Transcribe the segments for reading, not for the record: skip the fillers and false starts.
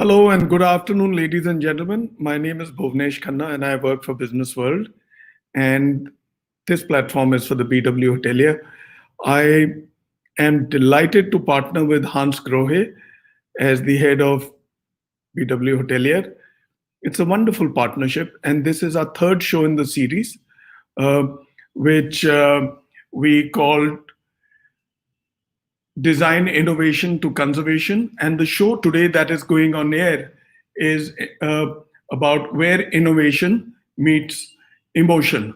Hello and good afternoon, ladies and gentlemen. My name is Bhuvnesh Khanna and I work for Business World. And this platform is for the BW Hotelier. I am delighted to partner with Hans Grohe as the head of BW Hotelier. It's a wonderful partnership, and this is our third show in the series, uh, which we called Design Innovation to Conservation. And the show today that is going on air is about where innovation meets emotion.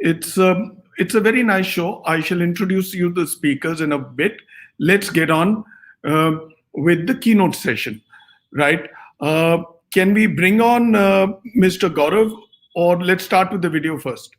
It's a very nice show. I shall introduce you the speakers in a bit. Let's get on uh, with the keynote session, right? Can we bring on Mr. Gaurav, or let's start with the video first?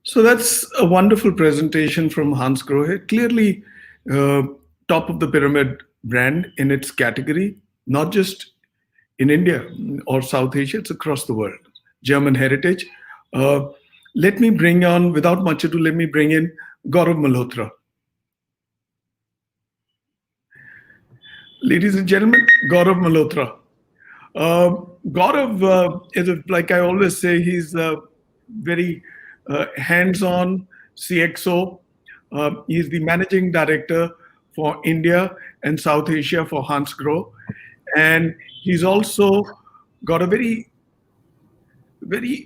So that's a wonderful presentation from Hans Grohe. Clearly, uh, top of the pyramid brand in its category, not just in India or South Asia, it's across the world. German heritage. Uh, let me bring on, without much ado, let me bring in Gaurav Malhotra. Ladies and gentlemen, Gaurav Malhotra. Uh, Gaurav is, like I always say, he's a very hands-on CXO. He's the managing director for India and South Asia for Hans Grohe, and he's also got a very, very,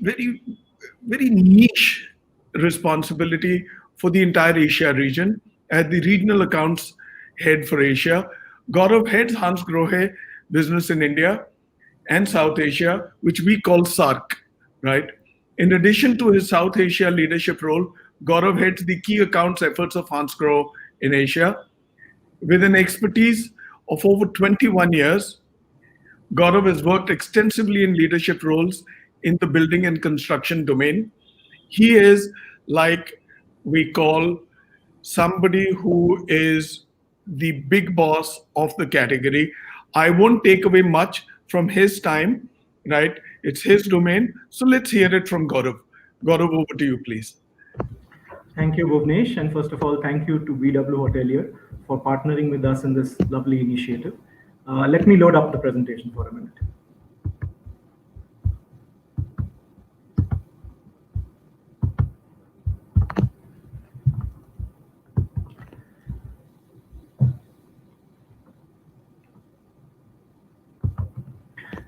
very niche responsibility for the entire Asia region as the regional accounts head for Asia. Gaurav heads Hans Grohe business in India and South Asia, which we call SARC, right? In addition to his South Asia leadership role, Gaurav heads the key accounts efforts of Hans Grohe in Asia. With an expertise of over 21 years, Gaurav has worked extensively in leadership roles in the building and construction domain. He is, like we call, somebody who is the big boss of the category. I won't take away much from his time, right? It's his domain. So let's hear it from Gaurav. Gaurav, over to you, please. Thank you, Bhuvnesh. And first of all, thank you to BW Hotelier for partnering with us in this lovely initiative. Let me load up the presentation for a minute.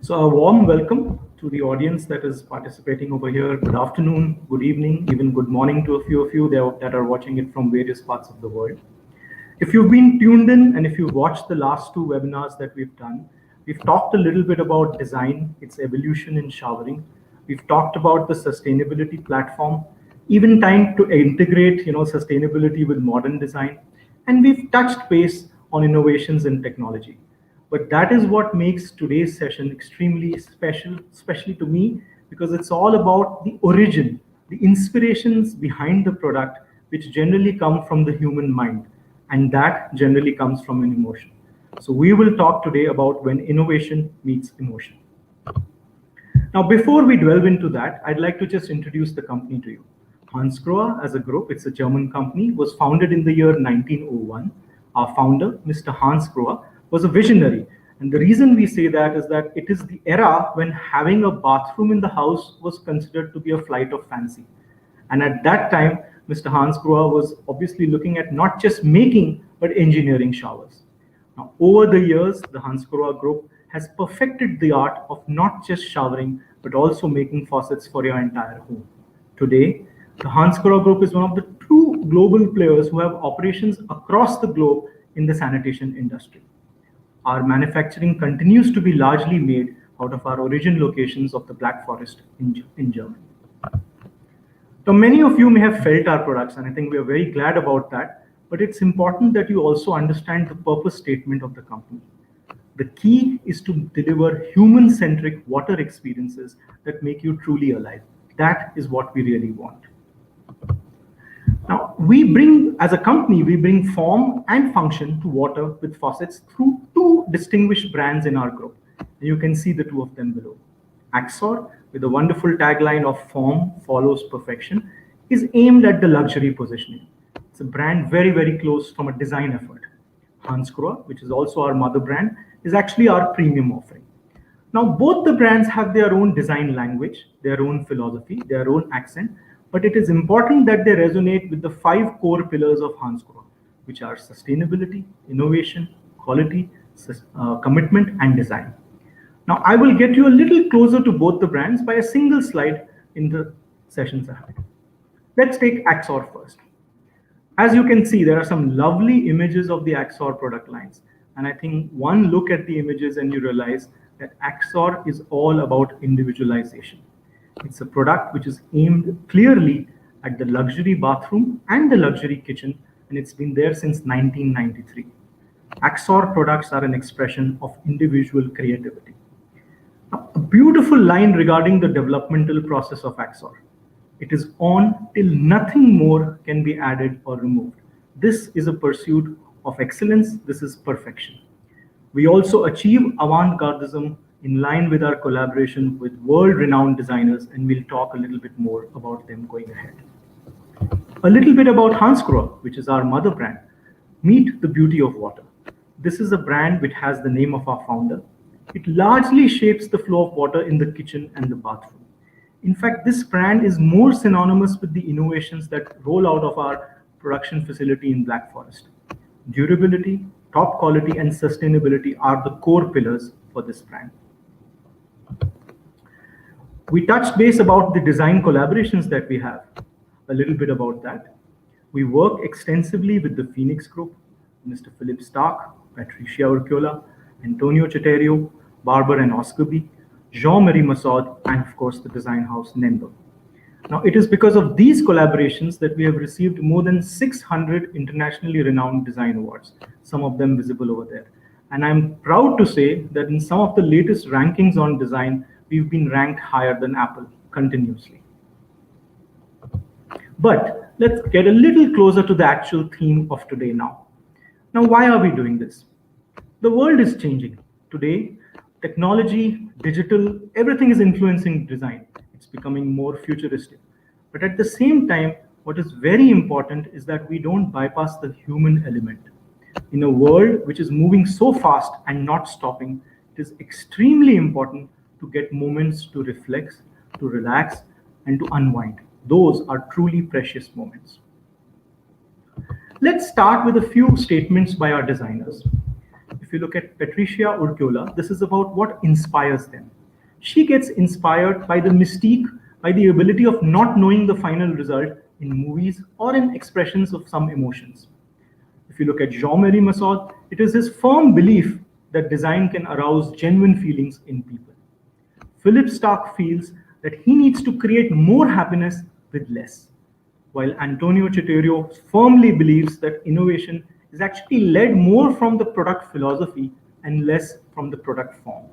So a warm welcome to the audience that is participating over here. Good afternoon, good evening, even good morning to a few of you that are watching it from various parts of the world. If you've been tuned in and if you've watched the last two webinars that we've done, we've talked a little bit about design, its evolution in showering. We've talked about the sustainability platform, even trying to integrate, sustainability with modern design. And we've touched base on innovations in technology. But that is what makes today's session extremely special, especially to me, because it's all about the origin, the inspirations behind the product, which generally come from the human mind. And that generally comes from an emotion. So we will talk today about when innovation meets emotion. Now, before we delve into that, I'd like to just introduce the company to you. Hans Grohe as a group, it's a German company, was founded in the year 1901. Our founder, Mr. Hans Grohe, was a visionary. And the reason we say that is that it is the era when having a bathroom in the house was considered to be a flight of fancy. And at that time, Mr. Hans Grohe was obviously looking at not just making, but engineering showers. Now, over the years, the Hans Grohe group has perfected the art of not just showering, but also making faucets for your entire home. Today, the Hans Grohe group is one of the true global players who have operations across the globe in the sanitation industry. Our manufacturing continues to be largely made out of our origin locations of the Black Forest in Germany. So many of you may have felt our products, and I think we are very glad about that. but it's important that you also understand the purpose statement of the company. The key is to deliver human-centric water experiences that make you truly alive. That is what we really want. Now, as a company, we bring form and function to water with faucets through two distinguished brands in our group. You can see the two of them below. Axor, with a wonderful tagline of form follows perfection, is aimed at the luxury positioning. It's a brand very, very close from a design effort. Hansgrohe, which is also our mother brand, is actually our premium offering. Now, both the brands have their own design language, their own philosophy, their own accent, but it is important that they resonate with the 5 core pillars of Hansgrohe, which are sustainability, innovation, quality, commitment, and design. Now, I will get you a little closer to both the brands by a single slide in the sessions ahead. Let's take Axor first. As you can see, there are some lovely images of the Axor product lines. And I think one look at the images and you realize that Axor is all about individualization. It's a product which is aimed clearly at the luxury bathroom and the luxury kitchen, and it's been there since 1993. Axor products are an expression of individual creativity. Now, a beautiful line regarding the developmental process of Axor. It is on till nothing more can be added or removed. This is a pursuit of excellence. This is perfection. We also achieve avant-gardism in line with our collaboration with world-renowned designers, and we'll talk a little bit more about them going ahead. A little bit about Hansgrohe, which is our mother brand. Meet the beauty of water. This is a brand which has the name of our founder. It largely shapes the flow of water in the kitchen and the bathroom. In fact, this brand is more synonymous with the innovations that roll out of our production facility in Black Forest. Durability, top quality, and sustainability are the core pillars for this brand. We touched base about the design collaborations that we have. A little bit about that. We work extensively with the Phoenix Group, Mr. Philip Stark, Patricia Urquiola, Antonio Cetterio, Barber and Oscarby, Jean-Marie Massaud, and of course the design house Nendo. Now, it is because of these collaborations that we have received more than 600 internationally renowned design awards, some of them visible over there. And I'm proud to say that in some of the latest rankings on design, we've been ranked higher than Apple continuously. But let's get a little closer to the actual theme of today now. Now, why are we doing this? The world is changing. Today, technology, digital, everything is influencing design. It's becoming more futuristic. But at the same time, what is very important is that we don't bypass the human element. In a world which is moving so fast and not stopping, it is extremely important to get moments to reflect, to relax, and to unwind. Those are truly precious moments. Let's start with a few statements by our designers. If you look at Patricia Urquiola, this is about what inspires them. She gets inspired by the mystique, by the ability of not knowing the final result in movies or in expressions of some emotions. If you look at Jean-Marie Massaud, it is his firm belief that design can arouse genuine feelings in people. Philip Stark feels that he needs to create more happiness with less, while Antonio Cetterio firmly believes that innovation is actually led more from the product philosophy and less from the product form.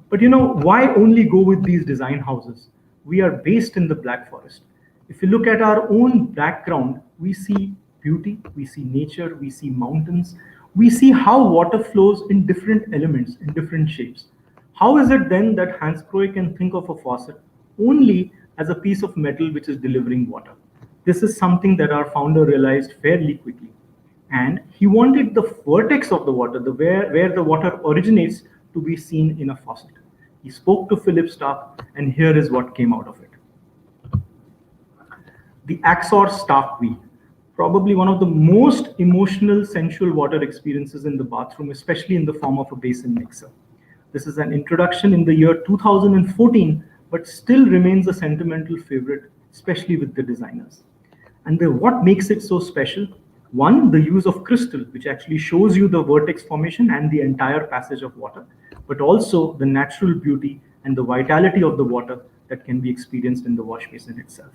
But why only go with these design houses? We are based in the Black Forest. If you look at our own background, we see beauty, we see nature, we see mountains, we see how water flows in different elements, in different shapes. How is it then that Hansgrohe can think of a faucet only as a piece of metal which is delivering water? This is something that our founder realized fairly quickly. And he wanted the vertex of the water, where the water originates, to be seen in a faucet. He spoke to Philip Stark, and here is what came out of it. The Axor Stark V, probably one of the most emotional, sensual water experiences in the bathroom, especially in the form of a basin mixer. This is an introduction in the year 2014, but still remains a sentimental favorite, especially with the designers. And what makes it so special? One, the use of crystal, which actually shows you the vertex formation and the entire passage of water, but also the natural beauty and the vitality of the water that can be experienced in the wash basin itself.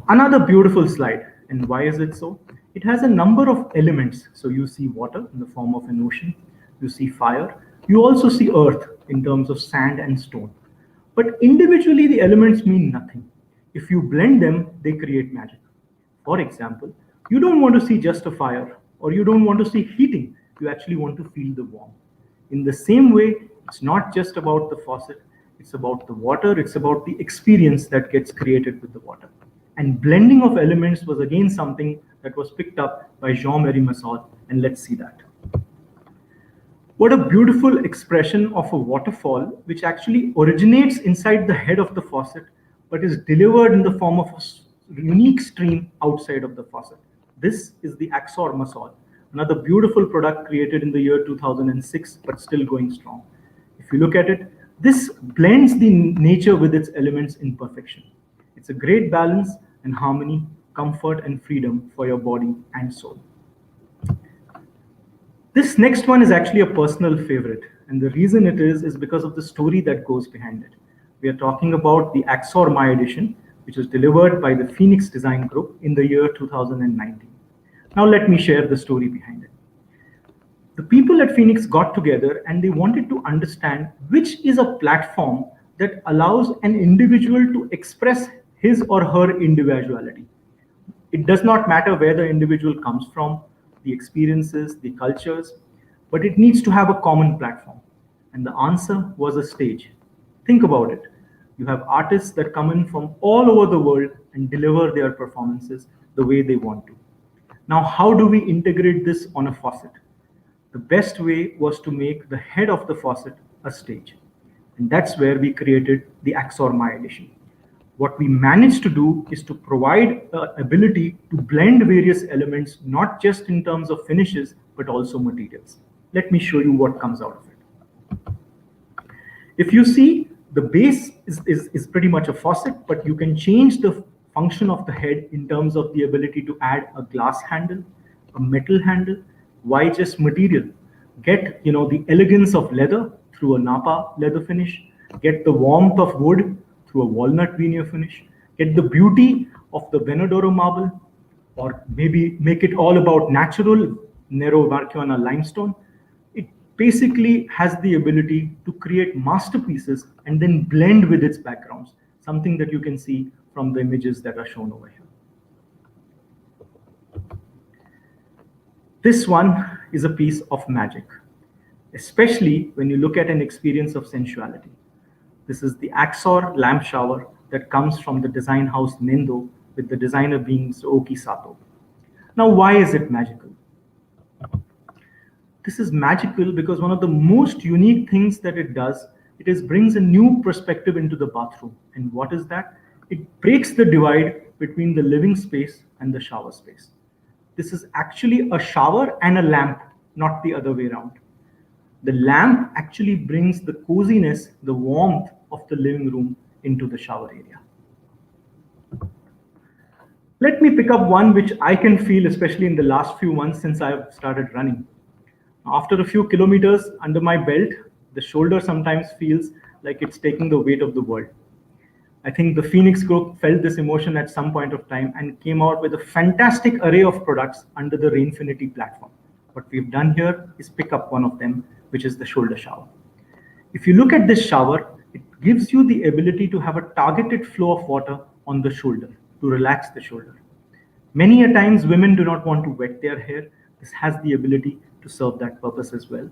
Another beautiful slide. And why is it so? It has a number of elements. So you see water in the form of an ocean, you see fire, you also see earth in terms of sand and stone. But individually, the elements mean nothing. If you blend them, they create magic. For example, you don't want to see just a fire or you don't want to see heating, you actually want to feel the warmth. In the same way, it's not just about the faucet, it's about the water, it's about the experience that gets created with the water. And blending of elements was again something that was picked up by Jean-Marie Masson, and let's see that. What a beautiful expression of a waterfall, which actually originates inside the head of the faucet, but is delivered in the form of a unique stream outside of the faucet. This is the Axor Masol, another beautiful product created in the year 2006, but still going strong. If you look at it, this blends the nature with its elements in perfection. It's a great balance and harmony, comfort and freedom for your body and soul. This next one is actually a personal favorite, and the reason it is because of the story that goes behind it. We are talking about the Axor My Edition, which was delivered by the Phoenix Design Group in the year 2019. Now let me share the story behind it. The people at Phoenix got together and they wanted to understand which is a platform that allows an individual to express his or her individuality. It does not matter where the individual comes from, the experiences, the cultures, but it needs to have a common platform. And the answer was a stage. Think about it. You have artists that come in from all over the world and deliver their performances the way they want to. Now, how do we integrate this on a faucet? The best way was to make the head of the faucet a stage. And that's where we created the Axor My Edition. What we managed to do is to provide the ability to blend various elements, not just in terms of finishes, but also materials. Let me show you what comes out of it. If you see, the base is pretty much a faucet, but you can change the function of the head in terms of the ability to add a glass handle, a metal handle. Why just material? Get the elegance of leather through a Napa leather finish, get the warmth of wood through a walnut veneer finish, get the beauty of the Venadoro marble, or maybe make it all about natural Nero Marchiona limestone. It basically has the ability to create masterpieces and then blend with its backgrounds, something that you can see from the images that are shown over here. This one is a piece of magic, especially when you look at an experience of sensuality. This is the Axor lamp shower that comes from the design house Nendo, with the designer being Oki Sato. Now, why is it magical? This is magical because one of the most unique things that it does, brings a new perspective into the bathroom. And what is that? It breaks the divide between the living space and the shower space. This is actually a shower and a lamp, not the other way around. The lamp actually brings the coziness, the warmth of the living room into the shower area. Let me pick up one which I can feel, especially in the last few months since I've started running. After a few kilometers under my belt, the shoulder sometimes feels like it's taking the weight of the world. I think the Phoenix Group felt this emotion at some point of time and came out with a fantastic array of products under the Rainfinity platform. What we've done here is pick up one of them, which is the shoulder shower. If you look at this shower, it gives you the ability to have a targeted flow of water on the shoulder to relax the shoulder. Many a times women do not want to wet their hair. This has the ability to serve that purpose as well.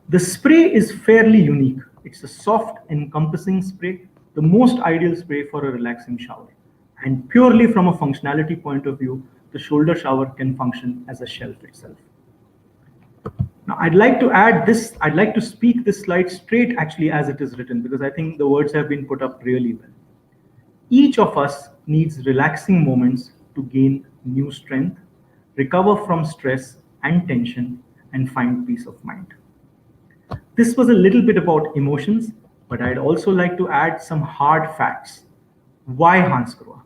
The spray is fairly unique. It's a soft, encompassing spray, the most ideal spray for a relaxing shower. And purely from a functionality point of view, the shoulder shower can function as a shelf itself. Now, I'd like to add this, I'd like to speak this slide straight actually as it is written, because I think the words have been put up really well. Each of us needs relaxing moments to gain new strength, recover from stress and tension, and find peace of mind. This was a little bit about emotions, but I'd also like to add some hard facts. Why Hansgrohe?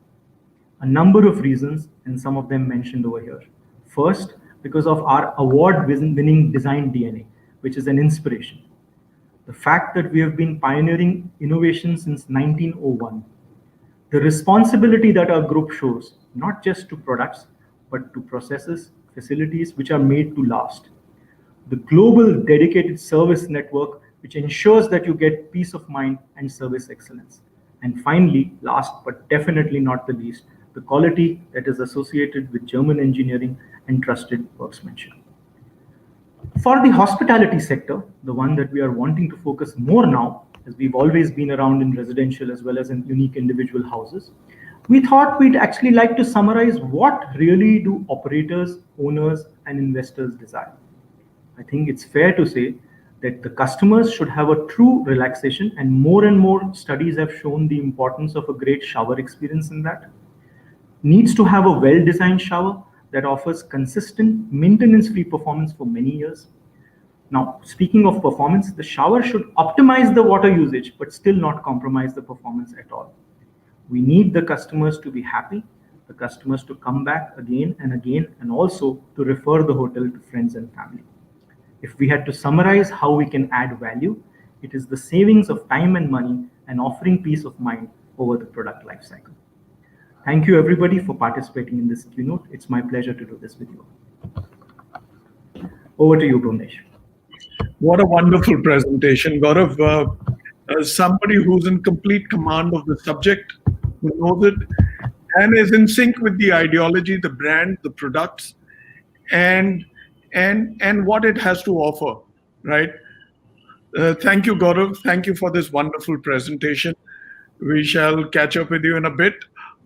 A number of reasons, and some of them mentioned over here. First, because of our award-winning design DNA, which is an inspiration. The fact that we have been pioneering innovation since 1901. The responsibility that our group shows, not just to products, but to processes, facilities which are made to last. The global dedicated service network, which ensures that you get peace of mind and service excellence. And finally, last but definitely not the least, the quality that is associated with German engineering and trusted workmanship. For the hospitality sector, the one that we are wanting to focus more now, as we've always been around in residential as well as in unique individual houses, we thought we'd actually like to summarize what really do operators, owners, and investors desire. I think it's fair to say that the customers should have a true relaxation, and more studies have shown the importance of a great shower experience in that. Needs to have a well-designed shower that offers consistent maintenance-free performance for many years. Now, speaking of performance, the shower should optimize the water usage, but still not compromise the performance at all. We need the customers to be happy, the customers to come back again and again, and also to refer the hotel to friends and family. If we had to summarize how we can add value, it is the savings of time and money and offering peace of mind over the product lifecycle. Thank you everybody for participating in this keynote. It's my pleasure to do this with you. Over to you, Bhuvnesh. What a wonderful presentation, Gaurav. Somebody who's in complete command of the subject, who knows it, and is in sync with the ideology, the brand, the products, and what it has to offer, right? Thank you, Gaurav. Thank you for this wonderful presentation. We shall catch up with you in a bit.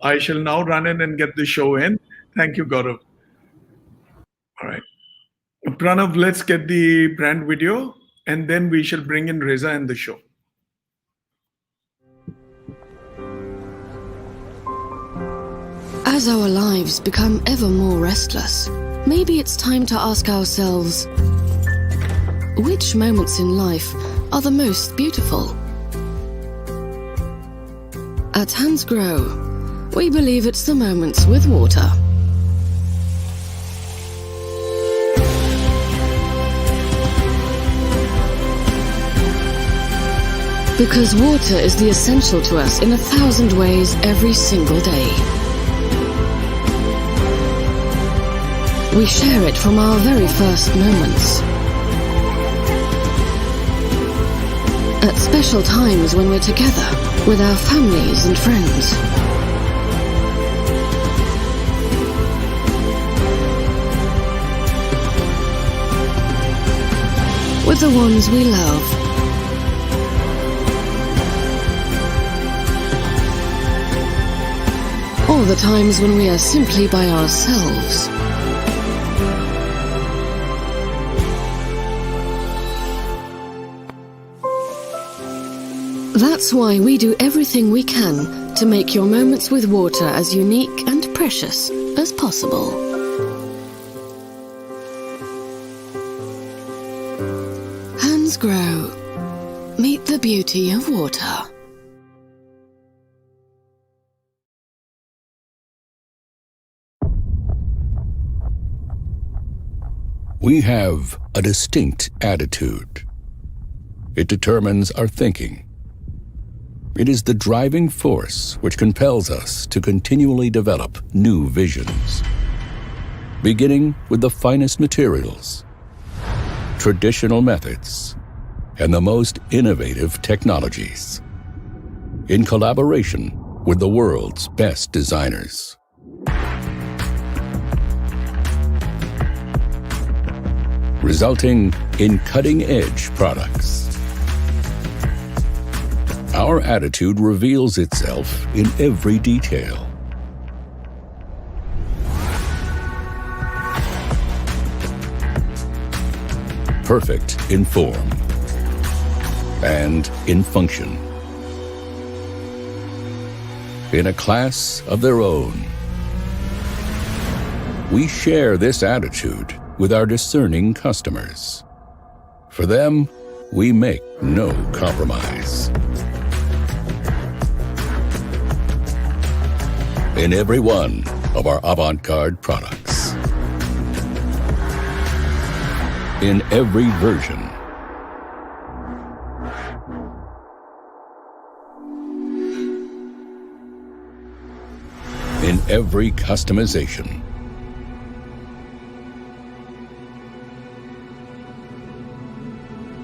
I shall now run in and get the show in. Thank you, Gaurav. All right. Pranav, let's get the brand video, and then we shall bring in Reza and the show. As our lives become ever more restless, maybe it's time to ask ourselves, which moments in life are the most beautiful? At Hansgrohe, we believe it's the moments with water. Because water is the essential to us in 1,000 ways every single day. We share it from our very first moments. At special times when we're together with our families and friends. With the ones we love. Or the times when we are simply by ourselves. That's why we do everything we can to make your moments with water as unique and precious as possible. Hansgrohe. Meet the beauty of water. We have a distinct attitude. It determines our thinking. It is the driving force which compels us to continually develop new visions, beginning with the finest materials, traditional methods, and the most innovative technologies, in collaboration with the world's best designers. Resulting in cutting-edge products. Our attitude reveals itself in every detail. Perfect in form and in function. In a class of their own. We share this attitude with our discerning customers. For them, we make no compromise. In every one of our avant-garde products. In every version. in every customization.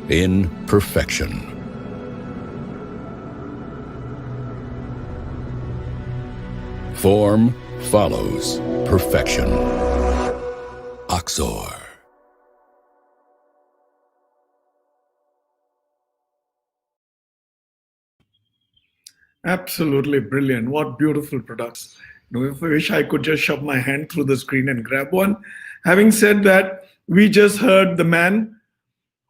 In perfection. Form follows perfection. Oxor. Absolutely brilliant. What beautiful products. If I wish I could just shove my hand through the screen and grab one. Having said that, we just heard the man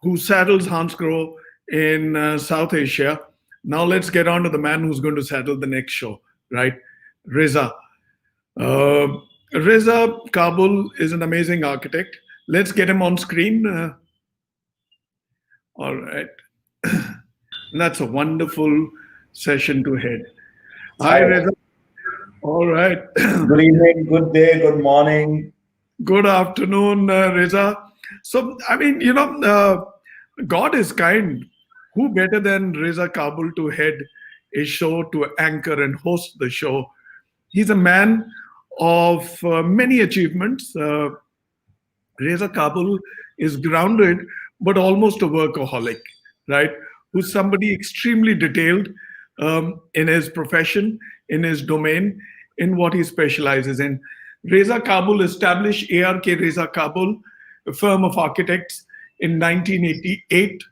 who saddles Hansgrohe in South Asia. Now let's get on to the man who's going to saddle the next show, right? Reza. Uh, Reza Kabul is an amazing architect. Let's get him on screen. All right. That's a wonderful session to head. Hi, Hi. Reza. All right. Good evening, good day, good morning. Good afternoon, Reza. So, I mean, God is kind. Who better than Reza Kabul to head a show, to anchor and host the show? He's a man of many achievements. Reza Kabul is grounded, but almost a workaholic, right? Who's somebody extremely detailed in his profession, in his domain, in what he specializes in. Reza Kabul established ARK Reza Kabul, a firm of architects, in 1988.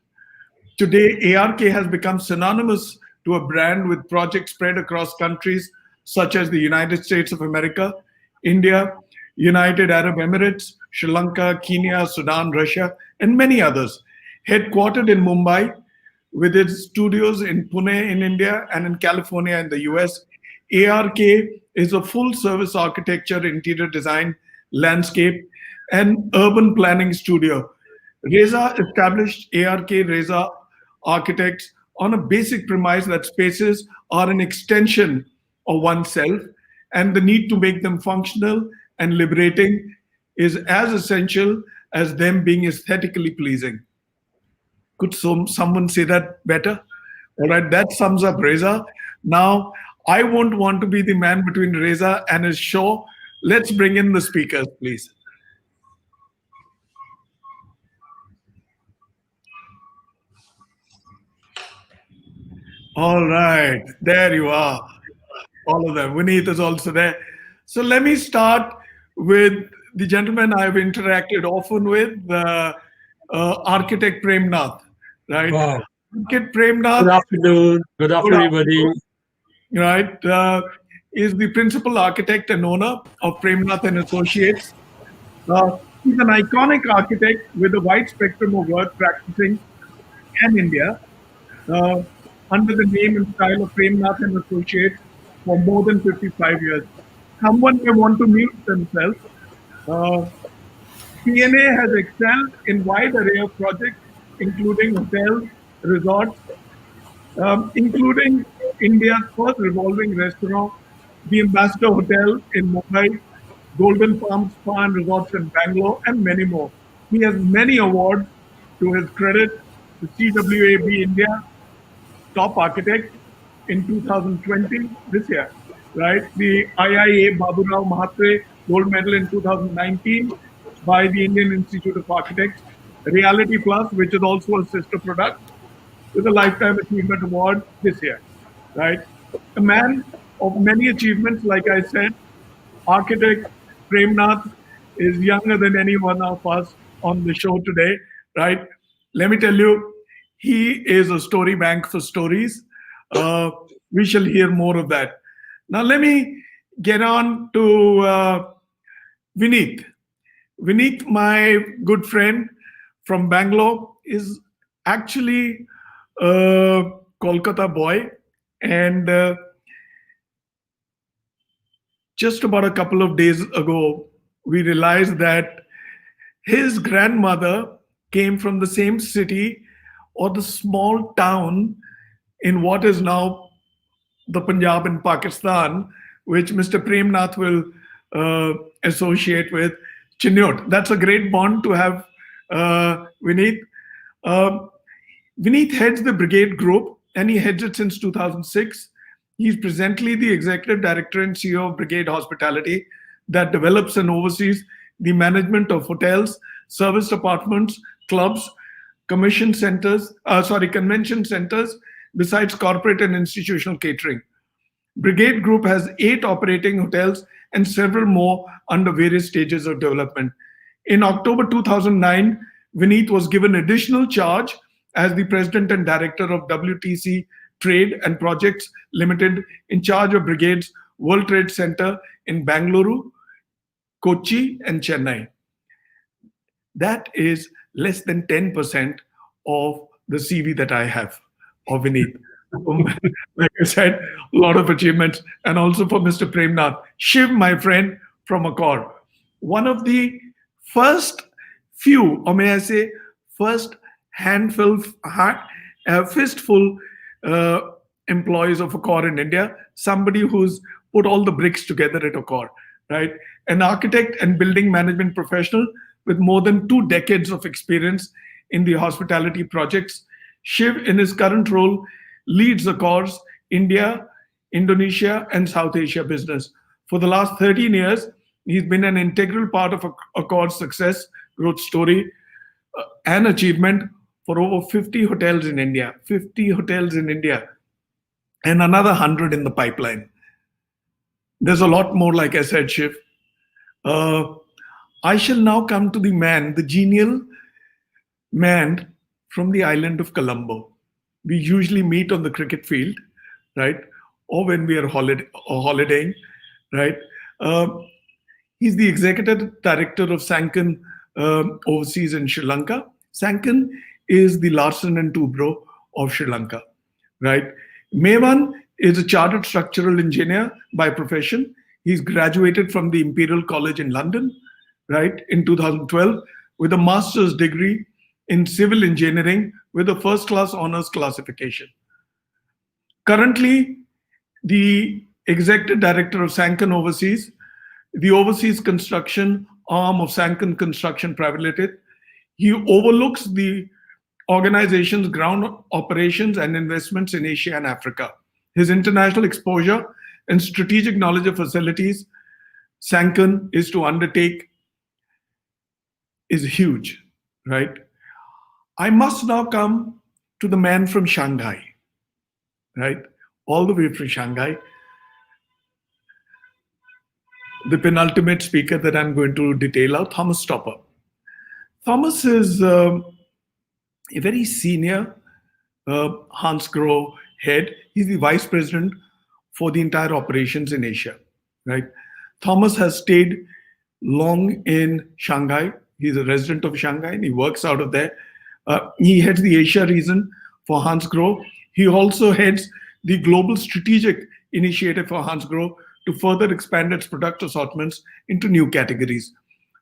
Today, ARK has become synonymous to a brand with projects spread across countries such as the United States of America, India, United Arab Emirates, Sri Lanka, Kenya, Sudan, Russia, and many others. Headquartered in Mumbai, with its studios in Pune in India and in California in the US, ARK is a full service architecture, interior design, landscape, and urban planning studio. Reza established ARK Reza Architects on a basic premise that spaces are an extension of oneself, and the need to make them functional and liberating is as essential as them being aesthetically pleasing. Could someone say that better? All right, that sums up Reza. Now, I won't want to be the man between Reza and his show. Let's bring in the speakers, please. All right, there you are. All of them. Vineet is also there. So let me start with the gentleman I've interacted often with, architect Prem Nath, right? Wow. Architect Prem Nath. Good afternoon. Good afternoon, everybody. Right, is the principal architect and owner of Premnath and Associates. He's an iconic architect with a wide spectrum of work practicing in India uh, under the name and style of Premnath and Associates for more than 55 years. Someone may want to mute themselves. Uh, PNA has excelled in wide array of projects, including hotels, resorts, including India's first revolving restaurant, the Ambassador Hotel in Mumbai, Golden Palm Spa and Resorts in Bangalore, and many more. He has many awards to his credit. The CWAB India Top Architect in 2020, this year, right? The IIA Baburao Mahatre Gold Medal in 2019 by the Indian Institute of Architects. Reality Plus, which is also a sister product, with a Lifetime Achievement Award this year, right? A man of many achievements, like I said, architect Premnath is younger than any one of us on the show today, right? Let me tell you, he is a story bank for stories. We shall hear more of that. Now, let me get on to Vineet. Vineet, my good friend from Bangalore, is actually a Kolkata boy, and just about a couple of days ago, we realized that his grandmother came from the same city or the small town in what is now the Punjab in Pakistan, which Mr. Premnath will associate with Chiniot. That's a great bond to have, Vineet. Uh, Vineet heads the Brigade Group, and he heads it since 2006. He's presently the executive director and CEO of Brigade Hospitality that develops and oversees the management of hotels, service apartments, clubs, convention centers, besides corporate and institutional catering. Brigade Group has 8 operating hotels and several more under various stages of development. In October 2009, Vineet was given additional charge as the president and director of WTC Trade and Projects Limited, in charge of Brigade's World Trade Center in Bangalore, Kochi, and Chennai. That is less than 10% of the CV that I have of Vineet. Like I said, a lot of achievements, and also for Mr. Premnath. Shiv, my friend from Accor, one of the first few, or may I say, first fistful uh, employees of Accor in India, somebody who's put all the bricks together at Accor, right? An architect and building management professional with more than 2 decades of experience in the hospitality projects. Shiv, in his current role, leads Accor's India, Indonesia, and South Asia business. For the last 13 years, he's been an integral part of Accor's success, growth story, and achievement for over 50 hotels in India. 50 hotels in India, and another 100 in the pipeline. There's a lot more, like I said, Shiv. Uh, I shall now come to the man, the genial man from the island of Colombo. We usually meet on the cricket field, right? Or when we are holidaying, right? Um, he's the executive director of Sankan overseas in Sri Lanka. Sankan is the Larsen and Toubro of Sri Lanka, right? Mevan is a chartered structural engineer by profession. He's graduated from the Imperial College in London, right, in 2012 with a master's degree in civil engineering with a first class honors classification. Currently, the executive director of Sankan Overseas, the overseas construction arm of Sankan Construction Private Limited. He overlooks the organization's ground operations and investments in Asia and Africa. His international exposure and strategic knowledge of facilities Sankan is to undertake is huge, right? I must now come to the man from Shanghai, right? All the way from Shanghai. The penultimate speaker that I'm going to detail out, Thomas Stopper. Thomas is a very senior Hansgrohe head. He's the vice president for the entire operations in Asia, right? Thomas has stayed long in Shanghai. He's a resident of Shanghai and he works out of there. He heads the Asia region for Hansgrohe. He also heads the global strategic initiative for Hansgrohe to further expand its product assortments into new categories.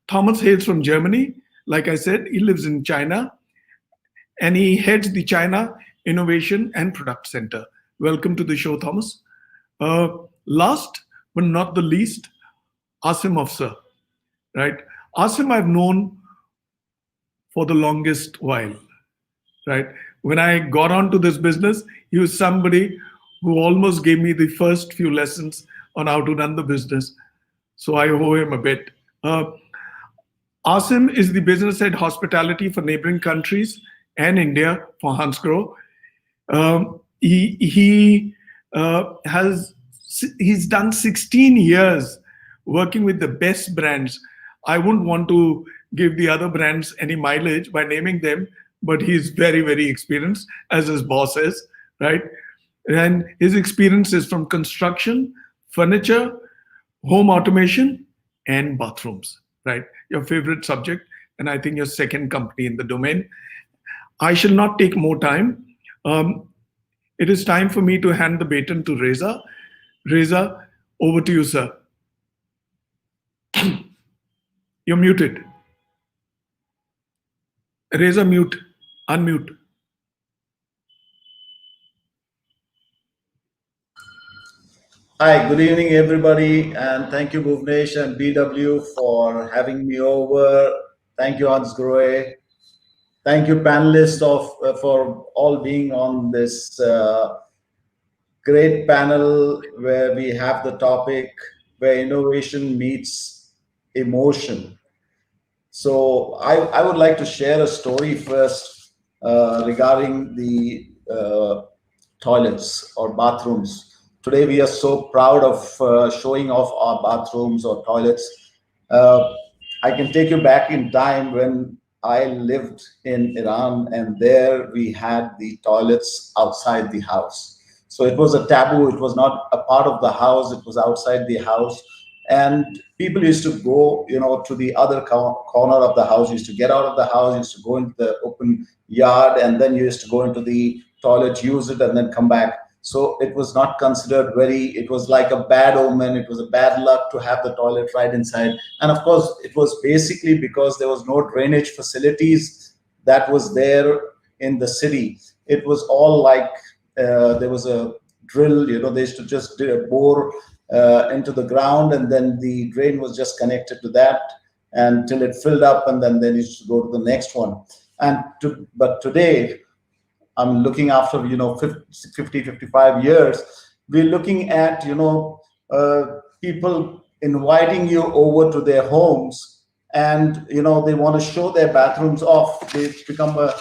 Thomas hails from Germany. Like I said, he lives in China and he heads the China Innovation and Product Center. Welcome to the show, Thomas. Last but not the least, Asim Afsar, right? Asim I've known for the longest while, right? When I got onto this business, he was somebody who almost gave me the first few lessons on how to run the business. So I owe him a bit. Asim is the business head hospitality for neighboring countries and India for Hansgrohe. He has he's done 16 years working with the best brands. I wouldn't want to give the other brands any mileage by naming them, but he's very, very experienced, as his boss is, right? And his experience is from construction, furniture, home automation, and bathrooms, right? Your favorite subject, and I think your second company in the domain. I shall not take more time. It is time for me to hand the baton to Reza. Reza, over to you, sir. You're muted. Reza, mute. Unmute. Hi, good evening, everybody, and thank you, Bhuvnesh and BW, for having me over. Thank you, Hans Grohe. Thank you, panelists, for all being on this great panel where we have the topic where innovation meets emotion. So I would like to share a story first regarding the toilets or bathrooms. Today we are so proud of showing off our bathrooms or toilets. Uh, I can take you back in time when I lived in Iran, and there we had the toilets outside the house. So it was a taboo. It was not a part of the house. It was outside the house, and people used to go, to the other corner of the house. Used to get out of the house. Used to go into the open yard, and then you used to go into the toilet, use it, and then come back. So it was not considered very, it was like a bad omen. It was a bad luck to have the toilet right inside. And of course, it was basically because there was no drainage facilities that was there in the city. It was all like there was a drill, they used to just bore into the ground, and then the drain was just connected to that until it filled up, and then they used to go to the next one. But today, I'm looking after 50, 55 years. We're looking at people inviting you over to their homes, and they want to show their bathrooms off. They've become a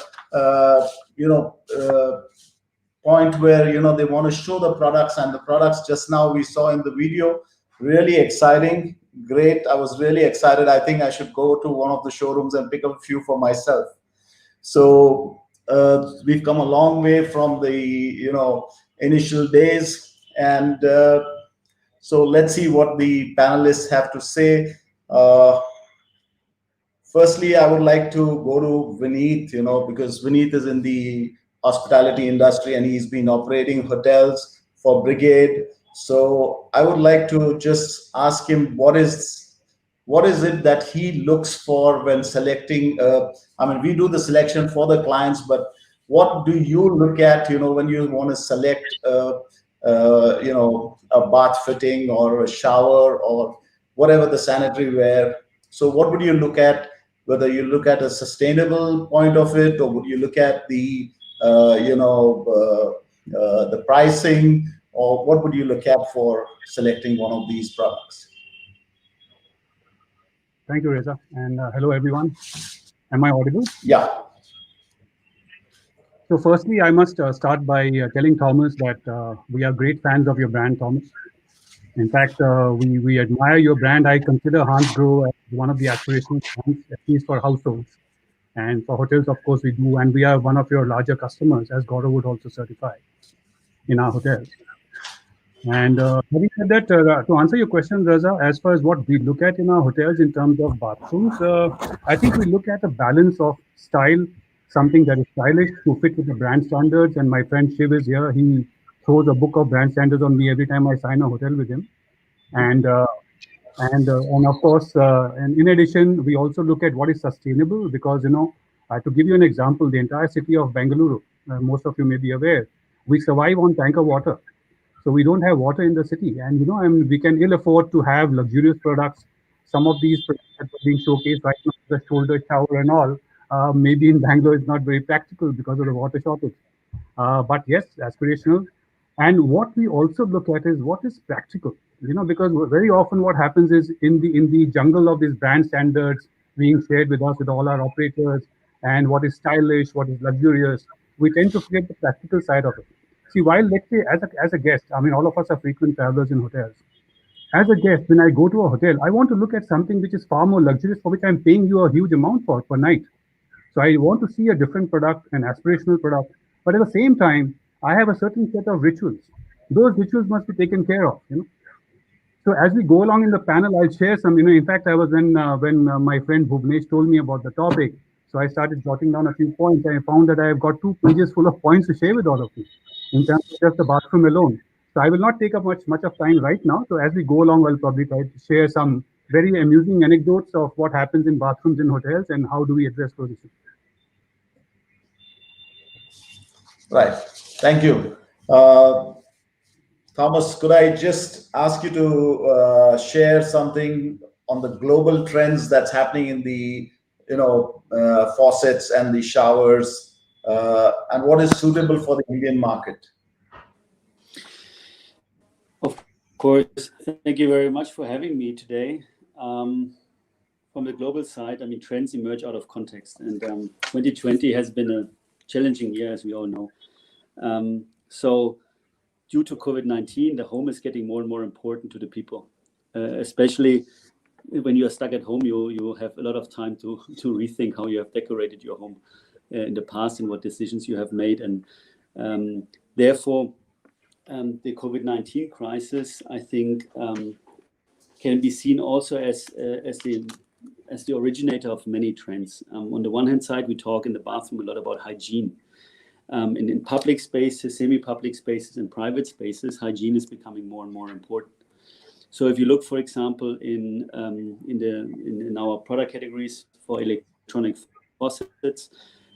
point where they want to show the products, and the products just now we saw in the video, really exciting, great. I was really excited. I think I should go to one of the showrooms and pick up a few for myself. So we've come a long way from the initial days, and so let's see what the panelists have to say. Firstly, I would like to go to Vineet, because Vineet is in the hospitality industry and he's been operating hotels for Brigade. So I would like to just ask him what is it that he looks for when selecting. I mean, we do the selection for the clients, but what do you look at, when you want to select, a bath fitting or a shower or whatever the sanitary ware? So what would you look at? Whether you look at a sustainable point of it, or would you look at the the pricing, or what would you look at for selecting one of these products? Thank you, Reza. And hello, everyone. Am I audible? Yeah. So firstly, I must start by telling Thomas that we are great fans of your brand, Thomas. In fact, we admire your brand. I consider Hansgrohe as one of the aspirational brands, at least for households. And for hotels, of course, we do. And we are one of your larger customers, as Gaurav would also certify in our hotels. And having said that, to answer your question, Reza, as far as what we look at in our hotels in terms of bathrooms, I think we look at a balance of style, something that is stylish to fit with the brand standards. And my friend Shiv is here. He throws a book of brand standards on me every time I sign a hotel with him. And and of course, and in addition, we also look at what is sustainable, because to give you an example, the entire city of Bengaluru, most of you may be aware, we survive on tanker water. So we don't have water in the city, and we can ill afford to have luxurious products. Some of these products that are being showcased right now, the shoulder shower and all, maybe in Bangalore is not very practical because of the water shortage. But yes, aspirational. And what we also look at is what is practical. Because very often what happens is in the jungle of these brand standards being shared with us with all our operators, and what is stylish, what is luxurious, we tend to forget the practical side of it. See, while let's say as a guest, I mean, all of us are frequent travelers in hotels. As a guest, when I go to a hotel, I want to look at something which is far more luxurious, for which I'm paying you a huge amount for per night. So I want to see a different product, an aspirational product, but at the same time, I have a certain set of rituals. Those rituals must be taken care of. So as we go along in the panel, I'll share some. In fact, I was when my friend Bhuvnesh told me about the topic, so I started jotting down a few points. I found that I have got 2 pages full of points to share with all of you in terms of just the bathroom alone. So I will not take up much of time right now. So as we go along, I'll probably try to share some very amusing anecdotes of what happens in bathrooms in hotels and how do we address those issues. Right. Thank you. Thomas, could I just ask you to share something on the global trends that's happening in the faucets and the showers, and what is suitable for the Indian market? course, thank you very much for having me today. From the global side, I mean, trends emerge out of context, and 2020 has been a challenging year, as we all know. So, due to COVID-19, the home is getting more and more important to the people, especially when you are stuck at home. You have a lot of time to rethink how you have decorated your home in the past and what decisions you have made, and therefore. The COVID-19 crisis, I think, can be seen also as the originator of many trends. On the one hand side, we talk in the bathroom a lot about hygiene. In public spaces, semi-public spaces, and private spaces, hygiene is becoming more and more important. So, if you look, for example, in our product categories for electronic faucets.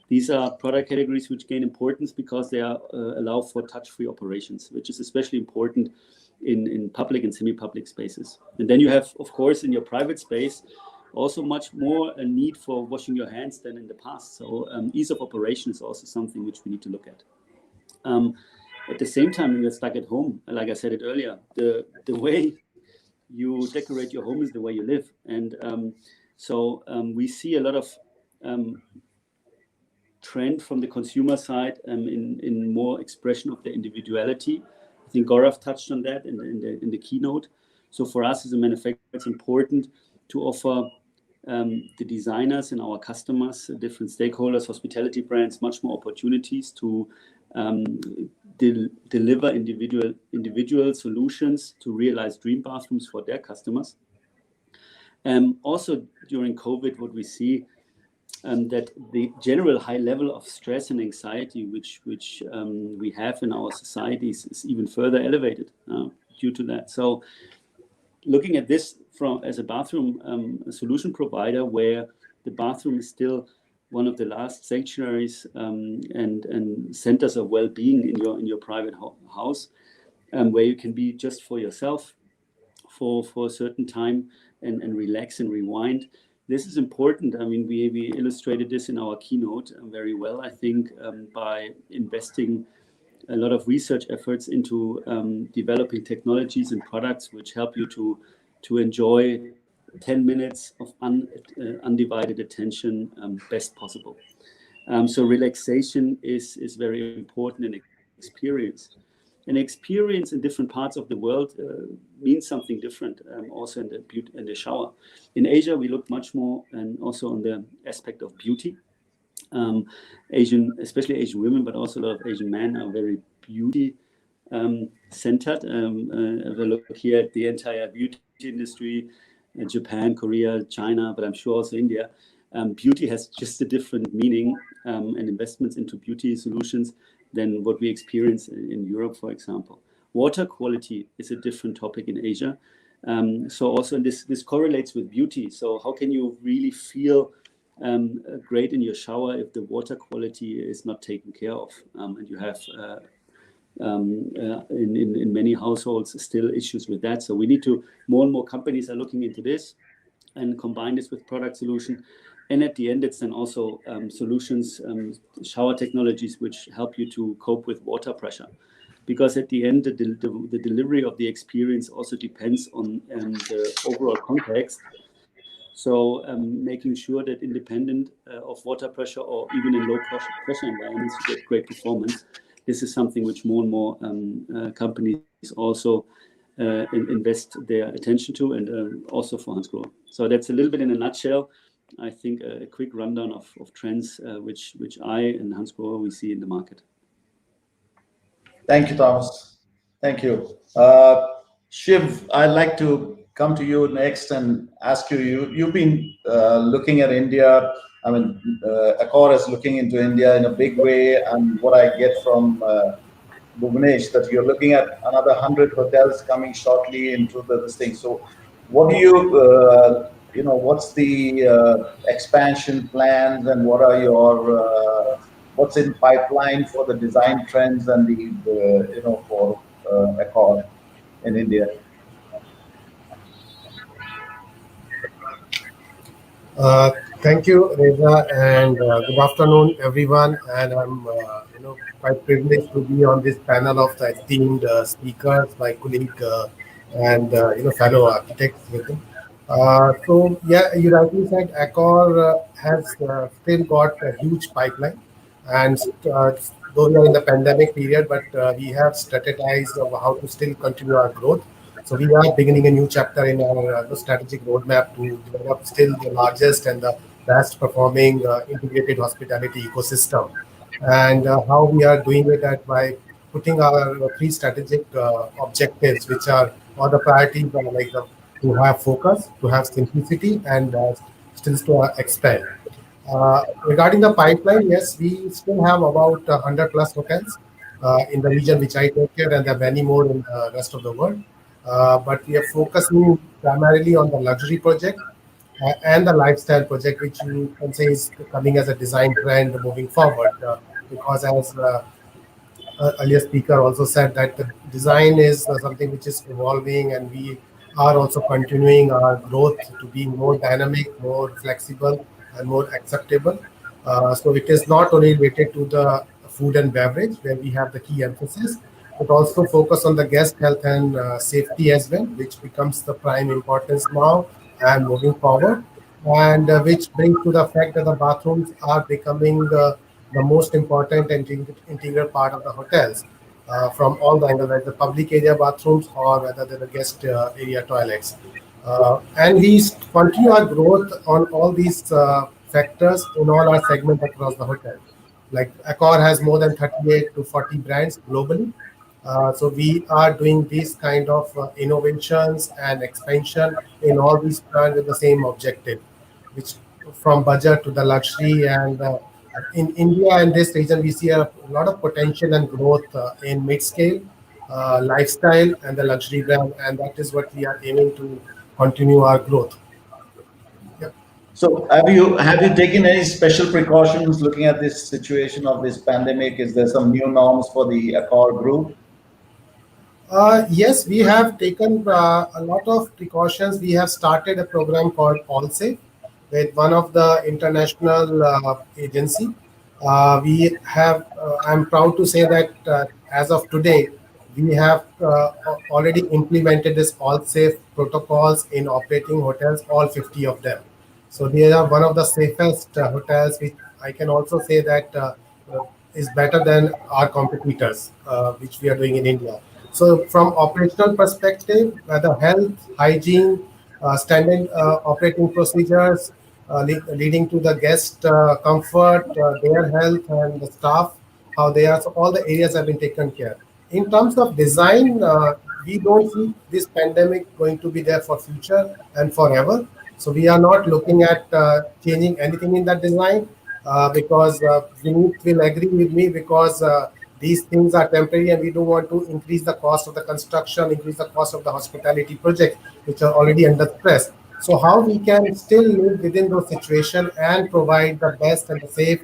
These are product categories which gain importance because they allow for touch-free operations, which is especially important in public and semi-public spaces. And then you have, of course, in your private space, also much more a need for washing your hands than in the past. So ease of operation is also something which we need to look at. At the same time, when you're stuck at home, like I said it earlier, the way you decorate your home is the way you live. And so we see a lot of trend from the consumer side in more expression of the individuality. I think Gaurav touched on that in the keynote. So for us as a manufacturer, it's important to offer the designers and our customers, different stakeholders, hospitality brands, much more opportunities to deliver individual solutions to realize dream bathrooms for their customers. Also during COVID, what we see that the general high level of stress and anxiety which we have in our societies is even further elevated due to that. So looking at this as a bathroom solution provider, where the bathroom is still one of the last sanctuaries and centers of well-being in your private house, where you can be just for yourself for a certain time and relax and rewind. This is important. I mean, we illustrated this in our keynote very well, I think, by investing a lot of research efforts into developing technologies and products which help you to enjoy 10 minutes of undivided attention best possible. So relaxation is very important in experience. An experience in different parts of the world means something different, also in the shower. In Asia, we look much more and also on the aspect of beauty. Especially Asian women, but also a lot of Asian men are very beauty centered. If I look here at the entire beauty industry, Japan, Korea, China, but I'm sure also India, beauty has just a different meaning and investments into beauty solutions than what we experience in Europe, for example. Water quality is a different topic in Asia. So also this correlates with beauty. So how can you really feel great in your shower if the water quality is not taken care of? And you have, in many households, still issues with that. So we need to, more and more companies are looking into this and combine this with product solution. And at the end, it's then also solutions, shower technologies, which help you to cope with water pressure. Because at the end, the delivery of the experience also depends on the overall context. So making sure that independent of water pressure or even in low pressure environments, you get great performance. This is something which more and more companies also invest their attention to, and also for Hansgrohe. So that's a little bit in a nutshell. I think a quick rundown of trends which I and Hansgrohe we see in the market. Thank you, Thomas. Thank you. Shiv, I'd like to come to you next and ask you, you've been looking at India. I mean, Accor is looking into India in a big way, and what I get from Bhuvnesh, that you're looking at another 100 hotels coming shortly into this thing. So what do you, what's the expansion plans, and what are your, what's in pipeline for the design trends and for Accor in India? Thank you, Reza, and good afternoon, everyone. And I'm, quite privileged to be on this panel of the esteemed speakers, my colleague and fellow architects with him. So yeah, you rightly said Accor has still got a huge pipeline, and though we are in the pandemic period, but we have strategized of how to still continue our growth. So we are beginning a new chapter in our strategic roadmap to develop still the largest and the best performing integrated hospitality ecosystem. And how we are doing it that by putting our three strategic objectives, which are all the priorities are like to have focus, to have simplicity, and still to expand. Regarding the pipeline, yes, we still have about 100 plus hotels in the region which I take care, and there are many more in the rest of the world. But we are focusing primarily on the luxury project and the lifestyle project, which you can say is coming as a design trend moving forward. Because as earlier speaker also said that the design is something which is evolving, and we are also continuing our growth to be more dynamic, more flexible, and more acceptable. So it is not only related to the food and beverage where we have the key emphasis, but also focus on the guest health and safety as well, which becomes the prime importance now and moving forward, and which brings to the fact that the bathrooms are becoming the most important and integral part of the hotels from all the angles, like the public area bathrooms or whether they're the guest area toilets. And we continue our growth on all these factors in all our segments across the hotel. Like Accor has more than 38 to 40 brands globally. So we are doing these kind of innovations and expansion in all these brands with the same objective, which from budget to the luxury. And in India and this region, we see a lot of potential and growth in mid-scale, lifestyle, and the luxury brand, and that is what we are aiming to continue our growth. Yep. So have you taken any special precautions looking at this situation of this pandemic? Is there some new norms for the Accor group? Yes, we have taken a lot of precautions. We have started a program called All Safe with one of the international agency. We have. I'm proud to say that as of today, we have already implemented this All Safe protocols in operating hotels, all 50 of them. So they are one of the safest hotels, which I can also say that is better than our competitors, which we are doing in India. So from operational perspective, the health, hygiene, standard operating procedures, leading to the guest comfort, their health, and the staff, how they are. So all the areas have been taken care. In terms of design, we don't see this pandemic going to be there for future and forever. So we are not looking at changing anything in that design because Vineet will agree with me because these things are temporary and we don't want to increase the cost of the construction, increase the cost of the hospitality projects, which are already under stress. So how we can still live within those situations and provide the best and the safe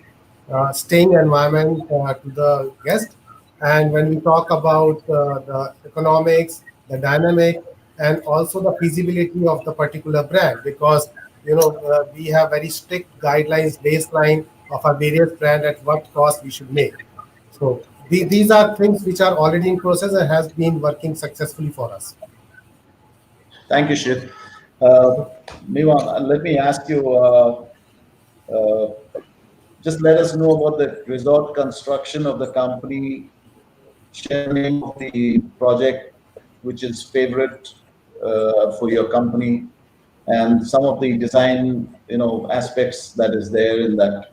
staying environment to the guest. And when we talk about the economics, the dynamic, and also the feasibility of the particular brand, because we have very strict guidelines, baseline of our various brand at what cost we should make. So these are things which are already in process and has been working successfully for us. Thank you, Shiv. Miwan, let me ask you, uh, just let us know about the resort construction of the company, share the name of the project which is favorite for your company, and some of the design, aspects that is there in that.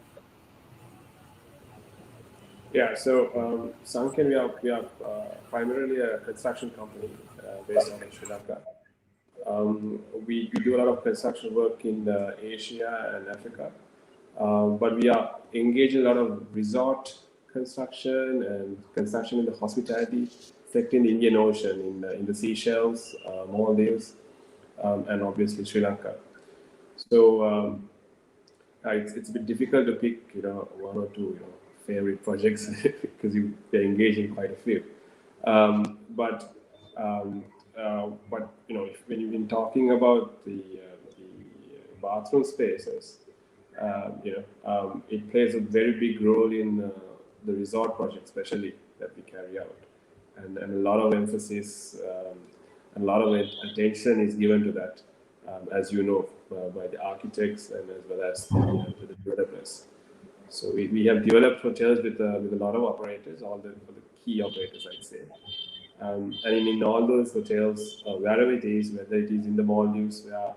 Yeah, so Sanken, we are primarily a construction company based out of Sri Lanka. We do a lot of construction work in Asia and Africa, but we are engaged in a lot of resort construction and construction in the hospitality sector in the Indian Ocean, in the Seychelles, Maldives, and obviously Sri Lanka. So it's a bit difficult to pick, one or two, favorite projects because they're engaged in quite a few. But when you've been talking about the bathroom spaces, it plays a very big role in the resort project, especially that we carry out, and a lot of emphasis and a lot of attention is given to that, as you know, by the architects and as well as the developers. So we have developed hotels with a lot of operators, all the key operators, I'd say. And in all those hotels, wherever it is, whether it is in the Maldives, where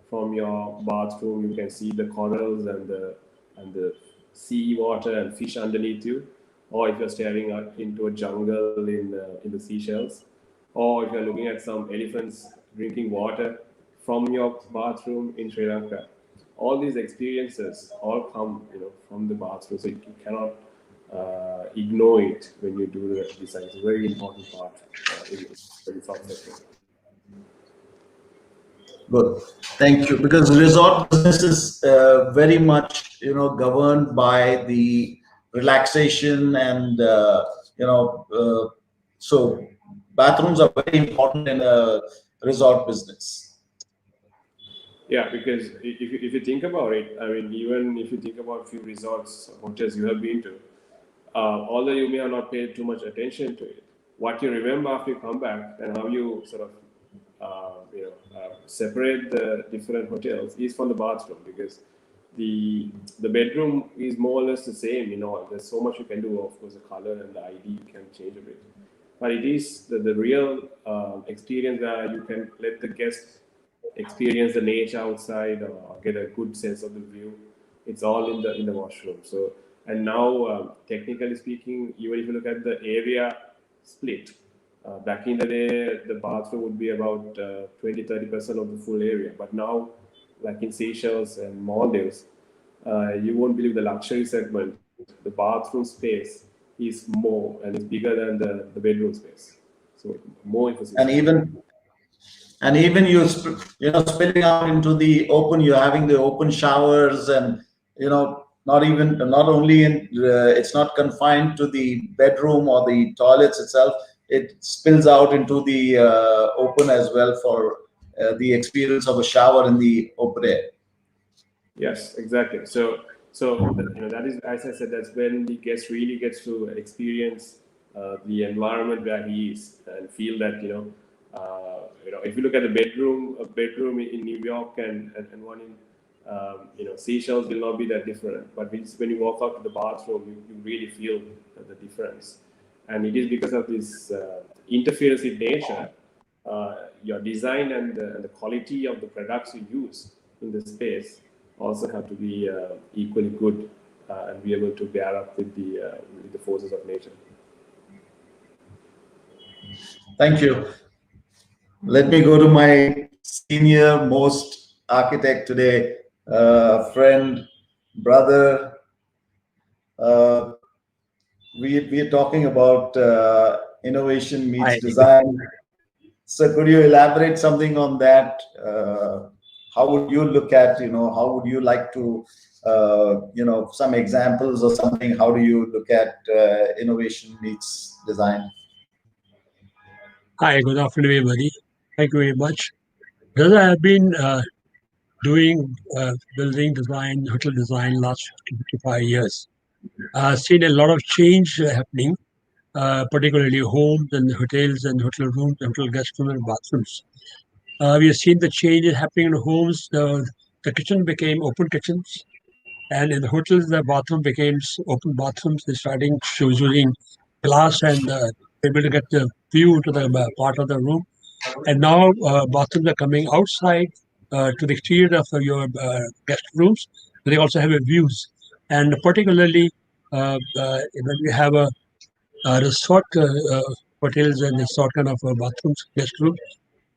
from your bathroom you can see the corals and the sea water and fish underneath you, or if you're staring out into a jungle in the Seychelles, or if you're looking at some elephants drinking water from your bathroom in Sri Lanka. All these experiences all come, from the bathroom, so you cannot ignore it when you do the design. It's a very important part in the resort sector. Good. Thank you. Because resort business is very much, governed by the relaxation and, so bathrooms are very important in a resort business. Yeah, because if you think about it, I mean, even if you think about a few resorts, hotels you have been to, although you may have not paid too much attention to it, what you remember after you come back and how you sort of separate the different hotels is from the bathroom, because the bedroom is more or less the same in all. There's so much you can do. Of course, the color and the ID can change a bit, but it is the real experience where you can let the guests experience the nature outside or get a good sense of the view. It's all in the washroom. So, and now technically speaking, even if you look at the area split, back in the day the bathroom would be about 20-30% of the full area, but now, like in Seychelles and Maldives, you won't believe the luxury segment, the bathroom space is more and it's bigger than the bedroom space, so more emphasis. And even spilling out into the open, you're having the open showers, and not only in it's not confined to the bedroom or the toilets itself. It spills out into the open as well for the experience of a shower in the open air. Yes, exactly. So that is, as I said, that's when the guest really gets to experience the environment where he is and feel that if you look at a bedroom in New York and one in Seychelles will not be that different. But when you walk out to the bathroom, you really feel the difference, and it is because of this interference in nature. Your design and the quality of the products you use in the space also have to be equally good and be able to bear up with the forces of nature. Thank you. Let me go to my senior most architect today, friend, brother. We are talking about innovation meets design. So could you elaborate something on that? How would you look at, how would you like to, some examples or something? How do you look at innovation meets design? Hi, good afternoon, everybody. Thank you very much. Because I have been doing building design, hotel design last 55 years. I've seen a lot of change happening, particularly homes and hotels and hotel rooms, hotel guest rooms and bathrooms. We have seen the changes happening in homes. The kitchen became open kitchens, and in the hotels, the bathroom became open bathrooms. They're starting using glass and able to get the view to the part of the room. And now bathrooms are coming outside to the exterior of your guest rooms. They also have a views, and particularly when we have a resort hotels and resort kind of bathrooms, guest rooms.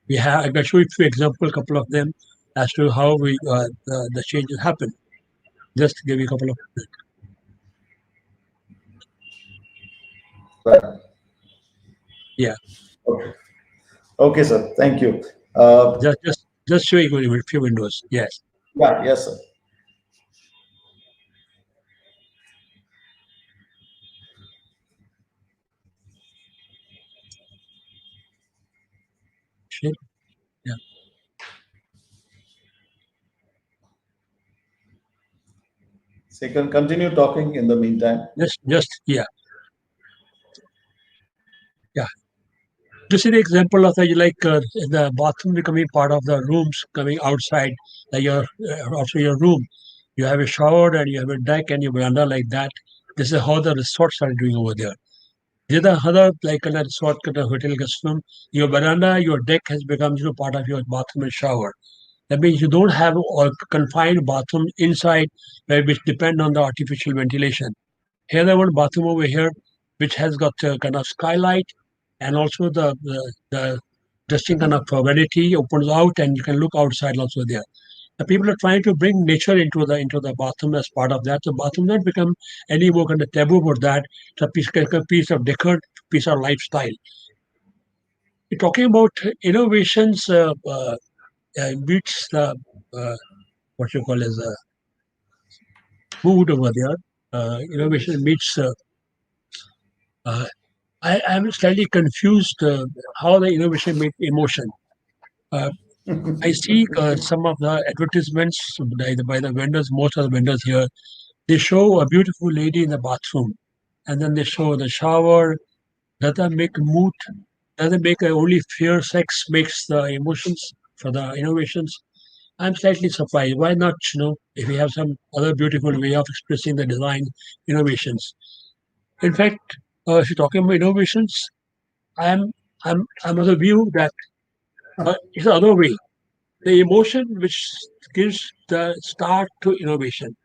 We have. I can show you a few examples, a couple of them, as to how the changes happen. Just to give you a couple of. Right. Yeah. Okay. Okay, sir. Thank you. Just showing you a few windows. Yes. Yeah. Yes, sir. Sure. Yeah. So you can continue talking in the meantime. Just yeah. Yeah. This is the example of the bathroom becoming part of the rooms coming outside, like also your room. You have a shower and you have a deck and your veranda like that. This is how the resorts are doing over there. The other like a resort, kind of hotel guest room, your veranda, your deck has become part of your bathroom and shower. That means you don't have a confined bathroom inside, which depend on the artificial ventilation. Here, the one bathroom over here, which has got a kind of skylight, and also the dusting kind of vanity opens out, and you can look outside also there. The people are trying to bring nature into the bathroom as part of that. The bathroom not become any more kind of taboo about that. It's a piece of decor, piece of lifestyle. We're talking about innovations meets the what you call as a mood over there. Innovation meets. Uh, I'm slightly confused how the innovation meets emotion. Uh, I see some of the advertisements by the vendors, most of the vendors here, they show a beautiful lady in the bathroom, and then they show the shower. Doesn't make mood, doesn't make only fear sex makes the emotions for the innovations. I'm slightly surprised. Why not, if we have some other beautiful way of expressing the design innovations? In fact, if you're talking about innovations, I'm I'm of the view that it's the other way. The emotion which gives the start to innovation,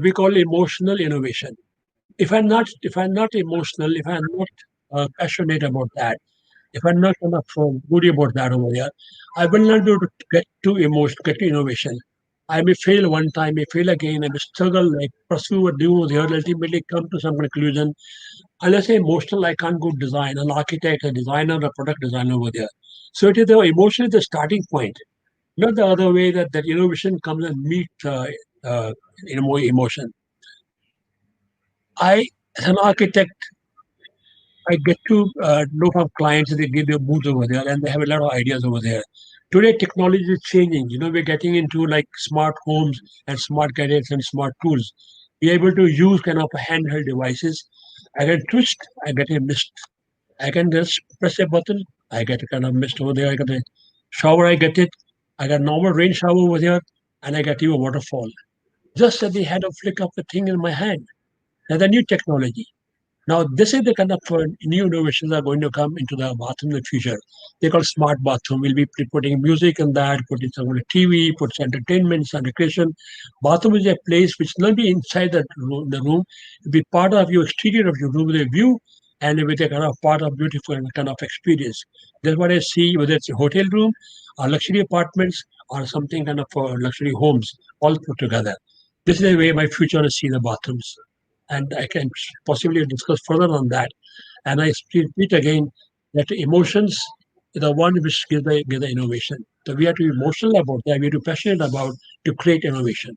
we call emotional innovation. If I'm not emotional, if I'm not passionate about that, if I'm not kind of good about that over there, I will not be able to get to innovation. I may fail one time, may fail again, I may struggle, like pursue a do here, ultimately come to some conclusion. Unless I'm emotional, I can't go design, an architect, a designer, a product designer over there. So it is the emotion is the starting point, not the other way that innovation comes and meet more emotion. As an architect, I get to know from clients that they give their moods over there and they have a lot of ideas over there. Today, technology is changing. We're getting into like smart homes and smart gadgets and smart tools. We're able to use kind of handheld devices. I can twist, I get a mist. I can just press a button, I get a kind of mist over there. I get a shower, I get it. I got normal rain shower over here, and I get you a waterfall. Just at the head of flick of the thing in my hand. That's a new technology. Now, this is the kind of new innovations that are going to come into the bathroom in the future. They call smart bathroom. We'll be putting music in that, putting some TV, put some entertainment, some recreation. Bathroom is a place which will not be inside the room. It'll be part of your exterior of your room with a view and with a kind of part of beautiful kind of experience. That's what I see, whether it's a hotel room or luxury apartments or something kind of luxury homes all put together. This is the way my future is see the bathrooms, and I can possibly discuss further on that. And I repeat again that emotions is the one which gives the innovation. So we have to be emotional about that. We have to be passionate about to create innovation.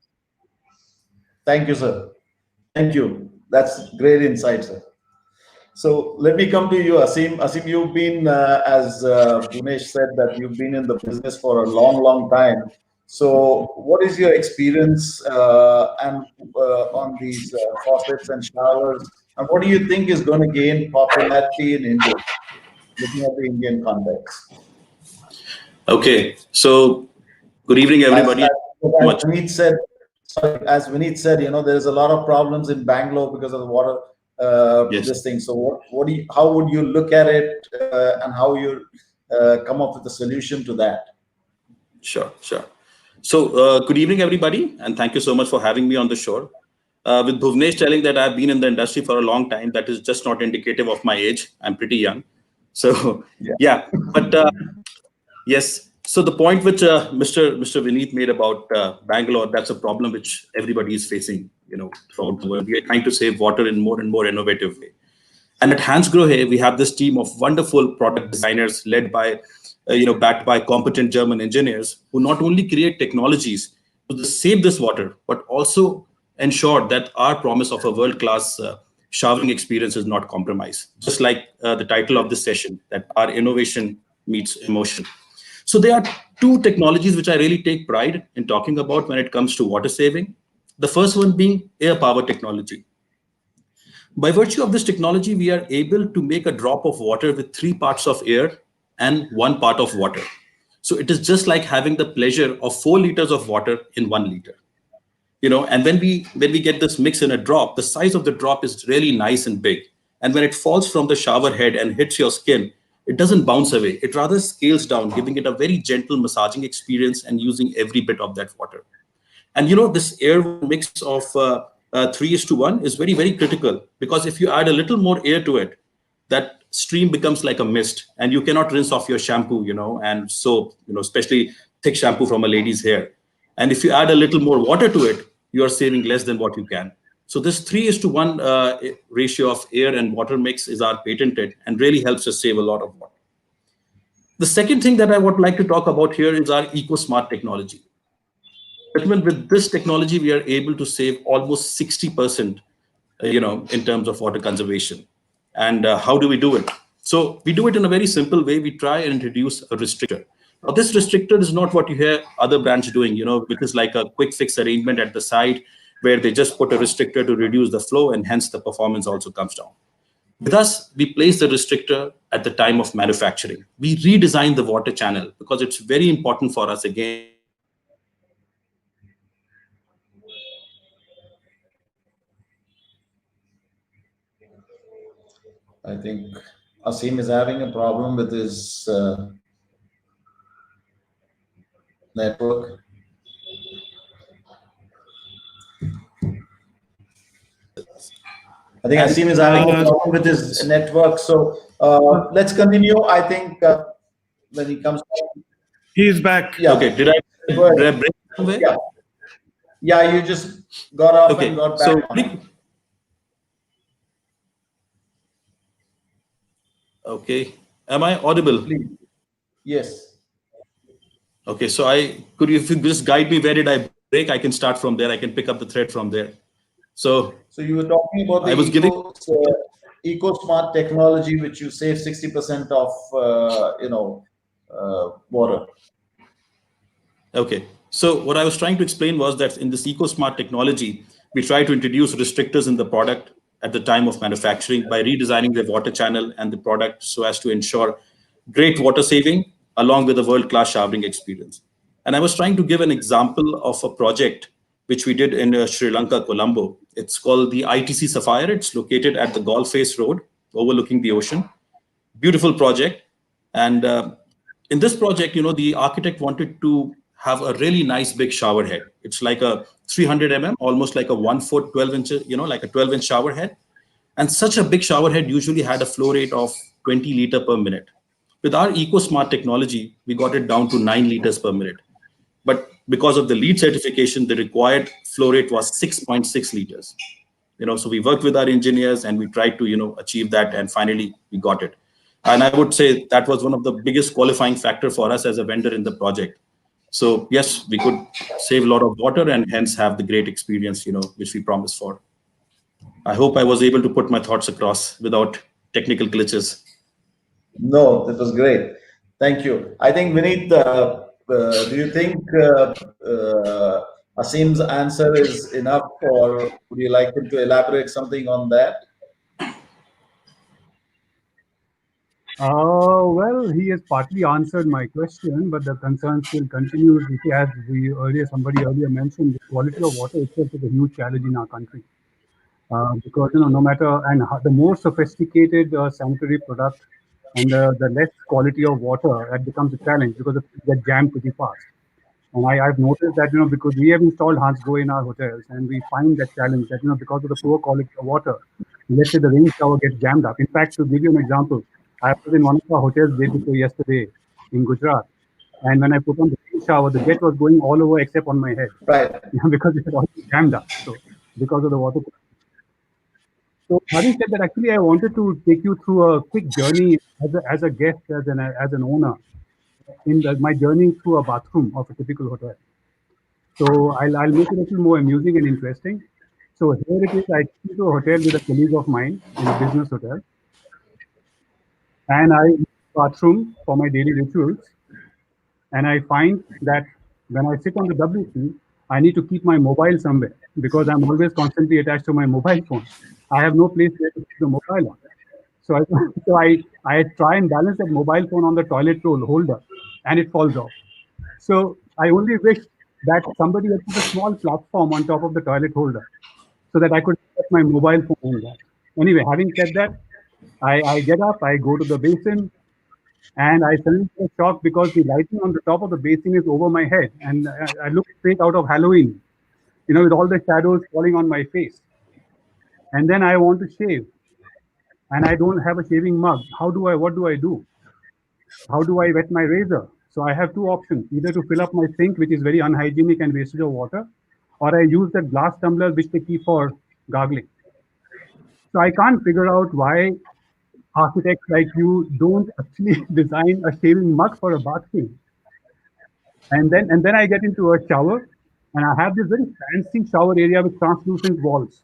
Thank you, sir. Thank you. That's great insight, sir. So let me come to you, Asim. Asim, you've been, as Bunesh said, that you've been in the business for a long, long time. So what is your experience and on these faucets and showers? And what do you think is going to gain popularity in India, looking at the Indian context? Okay, so good evening, everybody. As Vineet said, sorry, as Vineet said, there is a lot of problems in Bangalore because of the water. Yes. This thing. So, how would you look at it, and how you come up with a solution to that? Sure. So, good evening, everybody, and thank you so much for having me on the show. With Bhuvnesh telling that I've been in the industry for a long time, that is just not indicative of my age. I'm pretty young. So, yeah. But yes. So the point which Mr. Vineet made about Bangalore, that's a problem which everybody is facing, throughout the world. We are trying to save water in more and more innovative way. And at Hansgrohe, we have this team of wonderful product designers led by, backed by competent German engineers who not only create technologies to save this water, but also ensure that our promise of a world-class showering experience is not compromised. Just like the title of this session, that our innovation meets emotion. So there are two technologies which I really take pride in talking about when it comes to water saving. The first one being air power technology. By virtue of this technology, we are able to make a drop of water with 3 parts of air and 1 part of water. So it is just like having the pleasure of 4 liters of water in 1 liter. And when we get this mix in a drop, the size of the drop is really nice and big. And when it falls from the shower head and hits your skin, it doesn't bounce away. It rather scales down, giving it a very gentle massaging experience and using every bit of that water. And this air mix of 3:1 is very, very critical, because if you add a little more air to it, that stream becomes like a mist, and you cannot rinse off your shampoo, and soap, especially thick shampoo from a lady's hair. And if you add a little more water to it, you are saving less than what you can. So this 3:1 ratio of air and water mix is our patented and really helps us save a lot of water. The second thing that I would like to talk about here is our EcoSmart technology. With this technology, we are able to save almost 60%, in terms of water conservation. And how do we do it? So we do it in a very simple way. We try and introduce a restrictor. Now, this restrictor is not what you hear other brands doing, which is like a quick fix arrangement at the side where they just put a restrictor to reduce the flow, and hence the performance also comes down. With us, we place the restrictor at the time of manufacturing. We redesign the water channel because it's very important for us, again. I think Asim is having a problem with his network. I think Asim is having a problem with his network. So let's continue. I think when he comes back. He's back. Yeah. Okay, did I break somewhere? Yeah. Yeah, you just got off and got back. So, okay, am I audible? Please. Yes. Okay, so if you just guide me, where did I break? I can start from there. I can pick up the thread from there. So you were talking about the EcoSmart technology, which you save 60% of water. Okay, so what I was trying to explain was that in this EcoSmart technology, we try to introduce restrictors in the product at the time of manufacturing by redesigning the water channel and the product so as to ensure great water saving along with a world-class showering experience. And I was trying to give an example of a project which we did in Sri Lanka, Colombo. It's called the ITC Sapphire. It's located at the Golf Face Road, overlooking the ocean. Beautiful project. And in this project, the architect wanted to have a really nice big shower head. It's like a 300 mm, almost like a 1 foot, 12 inches, like a 12-inch shower head. And such a big shower head usually had a flow rate of 20 liters per minute. With our EcoSmart technology, we got it down to 9 liters per minute. But because of the LEED certification, the required flow rate was 6.6 liters. So we worked with our engineers and we tried to, achieve that, and finally we got it. And I would say that was one of the biggest qualifying factor for us as a vendor in the project. So yes, we could save a lot of water and hence have the great experience, which we promised for. I hope I was able to put my thoughts across without technical glitches. No, that was great. Thank you. I think, Vineet, do you think Asim's answer is enough, or would you like him to elaborate something on that? Well, he has partly answered my question, but the concern still continues. As somebody earlier mentioned, the quality of water itself is a huge challenge in our country. Because no matter, and the more sophisticated sanitary product and the less quality of water, that becomes a challenge because it gets jammed pretty fast. And I've noticed that because we have installed Hansgrohe in our hotels, and we find that challenge that because of the poor quality of water, let's say the rain shower gets jammed up. In fact, to give you an example, I was in one of our hotels day before yesterday in Gujarat, and when I put on the rain shower, the jet was going all over except on my head, right? Because it had all jammed up. So because of the water. So having said that, actually, I wanted to take you through a quick journey as a guest, as an owner, in my journey through a bathroom of a typical hotel. So I'll make it a little more amusing and interesting. So here it is. I came to a hotel with a colleague of mine in a business hotel, and I use the bathroom for my daily rituals. And I find that when I sit on the WC, I need to keep my mobile somewhere because I'm always constantly attached to my mobile phone. I have no place where to keep the mobile on. So I I try and balance that mobile phone on the toilet roll holder, and it falls off. So I only wish that somebody had put a small platform on top of the toilet holder so that I could put my mobile phone on that. Anyway, having said that, I get up, I go to the basin, and I suddenly get shocked because the lighting on the top of the basin is over my head, and I look straight out of Halloween, with all the shadows falling on my face. And then I want to shave, and I don't have a shaving mug. What do I do? How do I wet my razor? So I have two options, either to fill up my sink, which is very unhygienic and wastage of water, or I use that glass tumbler which they keep for gargling. So I can't figure out why architects like you don't actually design a shaving mug for a bathroom. And then I get into a shower, and I have this very fancy shower area with translucent walls,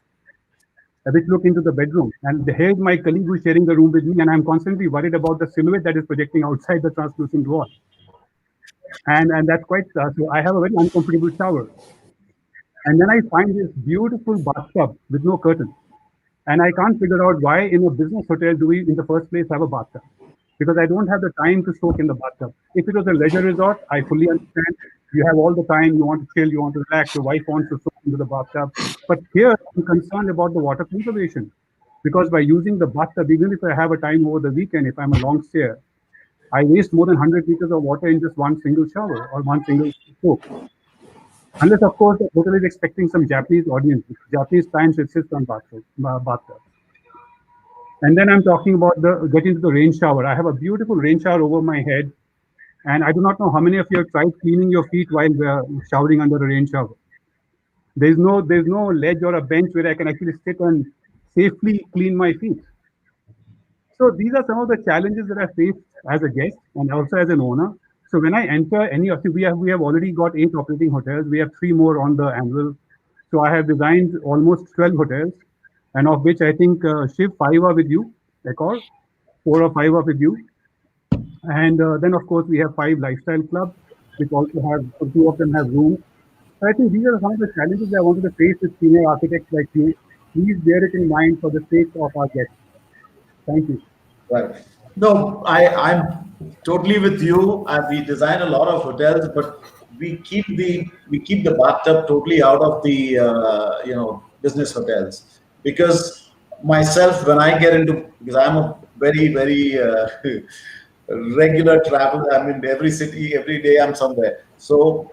which look into the bedroom. And here's my colleague who's sharing the room with me, and I'm constantly worried about the silhouette that is projecting outside the translucent wall. And that's quite so. I have a very uncomfortable shower, and then I find this beautiful bathtub with no curtain, and I can't figure out why in a business hotel do we in the first place have a bathtub, because I don't have the time to soak in the bathtub. If it was a leisure resort, I fully understand. You have all the time, you want to chill, you want to relax, your wife wants to soak into the bathtub. But here, I'm concerned about the water conservation, because by using the bathtub, even if I have a time over the weekend, if I'm a long stayer, I waste more than 100 liters of water in just one single shower or one single soak. Unless, of course, the hotel is expecting some Japanese audience. Japanese clients insist on bathtub. And then I'm talking about getting to the rain shower. I have a beautiful rain shower over my head, and I do not know how many of you have tried cleaning your feet while showering under a rain shower. There's no ledge or a bench where I can actually sit and safely clean my feet. So these are some of the challenges that I faced as a guest and also as an owner. So when I enter any of we have already got 8 operating hotels. We have 3 more on the anvil. So I have designed almost 12 hotels, and of which I think Shiv 5 are with you, Accor, 4 or 5 are with you, and then of course we have 5 lifestyle clubs, which also have 2 of them have rooms. So I think these are some of the challenges I wanted to face with senior architects like you. Please bear it in mind for the sake of our guests. Thank you. Right. No, I'm totally with you. We design a lot of hotels, but we keep the bathtub totally out of the business hotels, because myself, when I get into, because I'm a very regular traveler. I'm in every city every day. I'm somewhere. So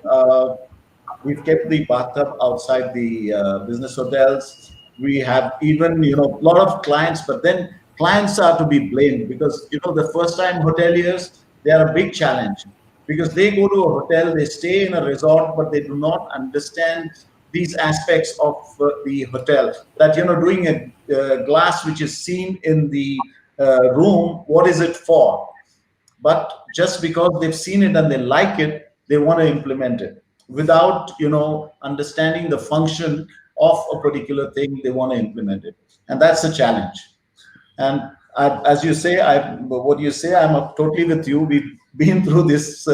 we've kept the bathtub outside the business hotels. We have even a lot of clients, but then clients are to be blamed, because the first time hoteliers, they are a big challenge, because they go to a hotel, they stay in a resort, but they do not understand these aspects of the hotel, that doing a glass which is seen in the room, what is it for? But just because they've seen it and they like it, they want to implement it without understanding the function of a particular thing. They want to implement it, and that's a challenge. And as you say, what you say, I'm totally with you. We've been through this,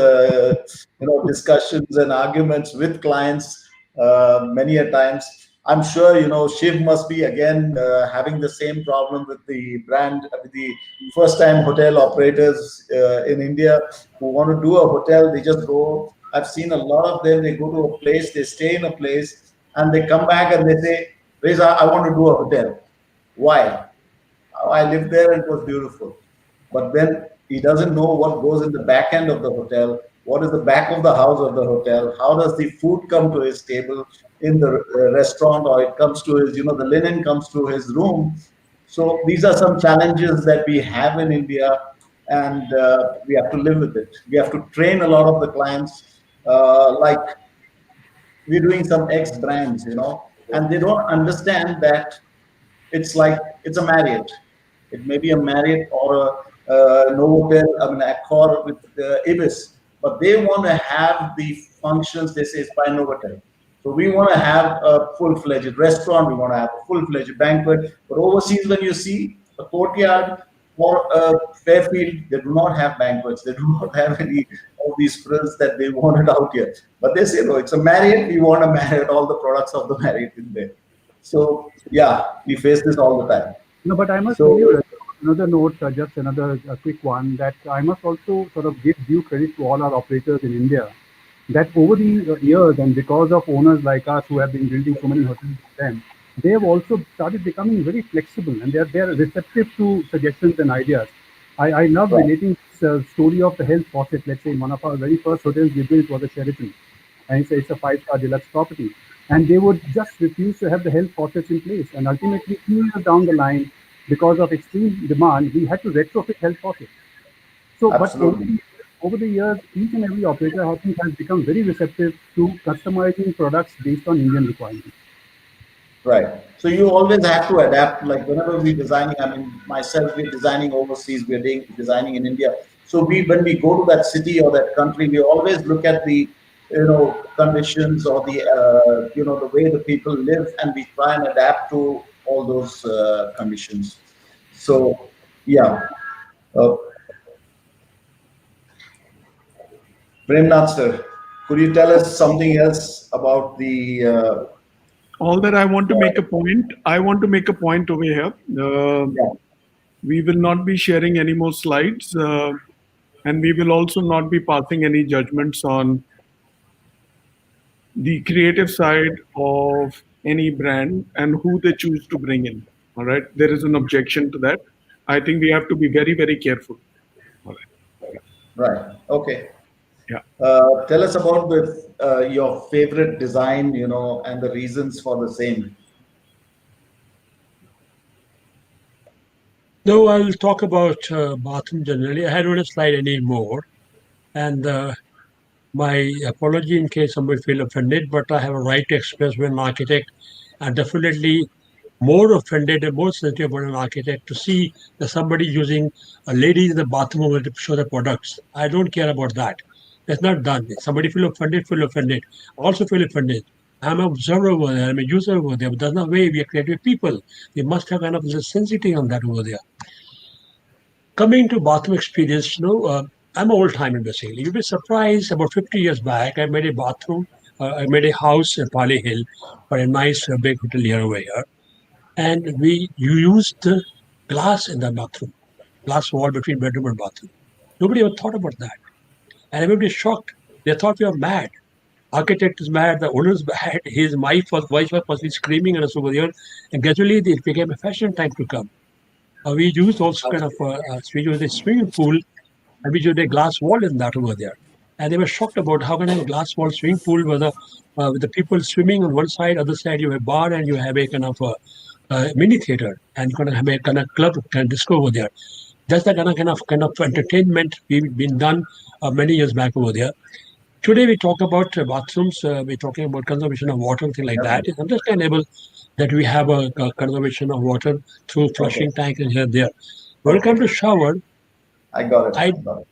discussions and arguments with clients many a times. I'm sure, Shiv must be again having the same problem with the first-time hotel operators in India who want to do a hotel. They just go. I've seen a lot of them. They go to a place, they stay in a place, and they come back and they say, Reza, I want to do a hotel. Why? I lived there and it was beautiful. But then he doesn't know what goes in the back end of the hotel, what is the back of the house of the hotel, how does the food come to his table in the restaurant, or it comes to his, the linen comes to his room. So these are some challenges that we have in India, and we have to live with it. We have to train a lot of the clients, like we're doing some X brands, and they don't understand that it's a Marriott. It may be a Marriott or a Novotel, Accor with Ibis, but they want to have the functions. They say it's by Novotel. So we want to have a full-fledged restaurant. We want to have a full-fledged banquet. But overseas, when you see a Courtyard or a Fairfield, they do not have banquets. They do not have any of these frills that they wanted out here. But they say, no, it's a Marriott. We want to Marriott, all the products of the Marriott in there. So yeah, we face this all the time. No, but I must tell you, another note, just another quick one, that I must also sort of give due credit to all our operators in India, that over the years and because of owners like us who have been building so many hotels with them, they have also started becoming very flexible and they're receptive to suggestions and ideas. I love Right. relating this story of the health faucet. Let's say in one of our very first hotels we built was a Sheraton, and it's a five-star deluxe property. And they would just refuse to have the health faucets in place. And ultimately, 2 years down the line, because of extreme demand, we had to retrofit health faucets. So, but Absolutely. over the years, each and every operator I think has become very receptive to customizing products based on Indian requirements. Right. So you always have to adapt. Like whenever we're designing, I mean, myself, we're designing overseas, we're designing in India. So when we go to that city or that country, we always look at the, conditions or the, the way the people live, and we try and adapt to all those conditions. So, yeah. Uh, Premnath sir, could you tell us something else about the? All that I want to make a point. I want to make a point over here. Yeah. We will not be sharing any more slides, and we will also not be passing any judgments on the creative side of any brand and who they choose to bring in. All right, there is an objection to that. I think we have to be very, very careful. All right. Right. Okay. Yeah. Tell us about your favorite design, and the reasons for the same. No, I'll talk about bathroom generally. I don't want to slide any more. And my apology in case somebody feel offended, but I have a right to express when an architect. I'm definitely more offended and more sensitive about an architect to see that somebody using a lady in the bathroom to show the products. I don't care about that. That's not done. If somebody feel offended, feel offended. I also feel offended. I'm an observer over there. I'm a user over there. But that's not the way we are creative people. We must have kind of a sensitivity on that over there. Coming to bathroom experience, I'm an old timer basically. You'll be surprised. About 50 years back, I made a bathroom. I made a house in Pali Hill for a nice big hotel here over here, and you used the glass in the bathroom, glass wall between bedroom and bathroom. Nobody ever thought about that, and everybody shocked. They thought we were mad. Architect is mad. The owner is mad. His wife was possibly screaming at us over there, and gradually it became a fashion time to come. We used also kind of we used a swimming pool, and we used a glass wall in that over there. And they were shocked about how can I have a glass wall swimming pool with the people swimming on one side, other side you have a bar and you have a kind of mini theater and kind of have a kind of club kind of disco over there. That's the kind of entertainment we've been done many years back over there. Today we talk about bathrooms. We're talking about conservation of water and things like that. It's understandable that we have a conservation of water through Okay. flushing tank and here and there. When it comes to shower, I got it. I I got it.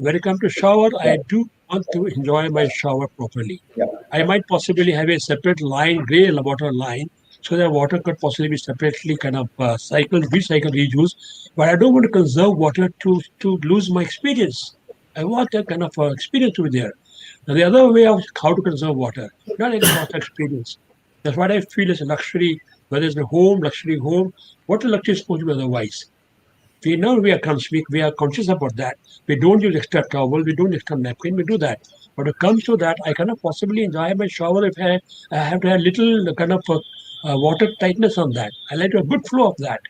when it comes to shower, Yeah. I do want to enjoy my shower properly. Yeah. I might possibly have a separate line, gray water line, so that water could possibly be separately kind of recycle, reuse. But I don't want to conserve water to lose my experience. I want that kind of experience to be there. Now, the other way of how to conserve water, not any loss of experience. That's what I feel is a luxury, whether it's a home, luxury home, what a luxury is supposed to be otherwise. We are conscious about that. We don't use extra towel, we don't extra napkin, we do that. But when it comes to that, I cannot possibly enjoy my shower if I have to have little kind of water tightness on that. I like to have good flow of that.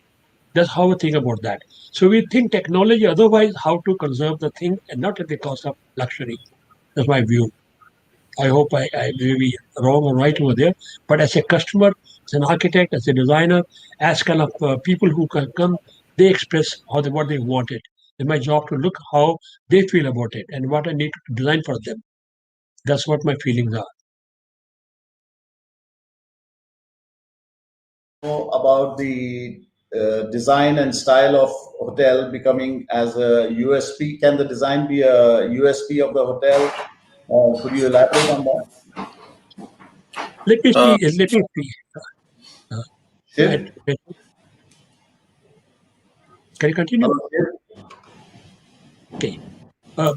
That's how we think about that. So we think technology otherwise how to conserve the thing and not at the cost of luxury. That's my view. I hope I may be wrong or right over there. But as a customer, as an architect, as a designer, as kind of people who can come, they express what they wanted. It's my job to look how they feel about it and what I need to design for them. That's what my feelings are. Know about the design and style of hotel becoming as a USP. Can the design be a USP of the hotel? Could you elaborate on that? Let me Uh, see. Let me see. Uh, I- Shiv? can you continue? Hello, Shiv? Okay.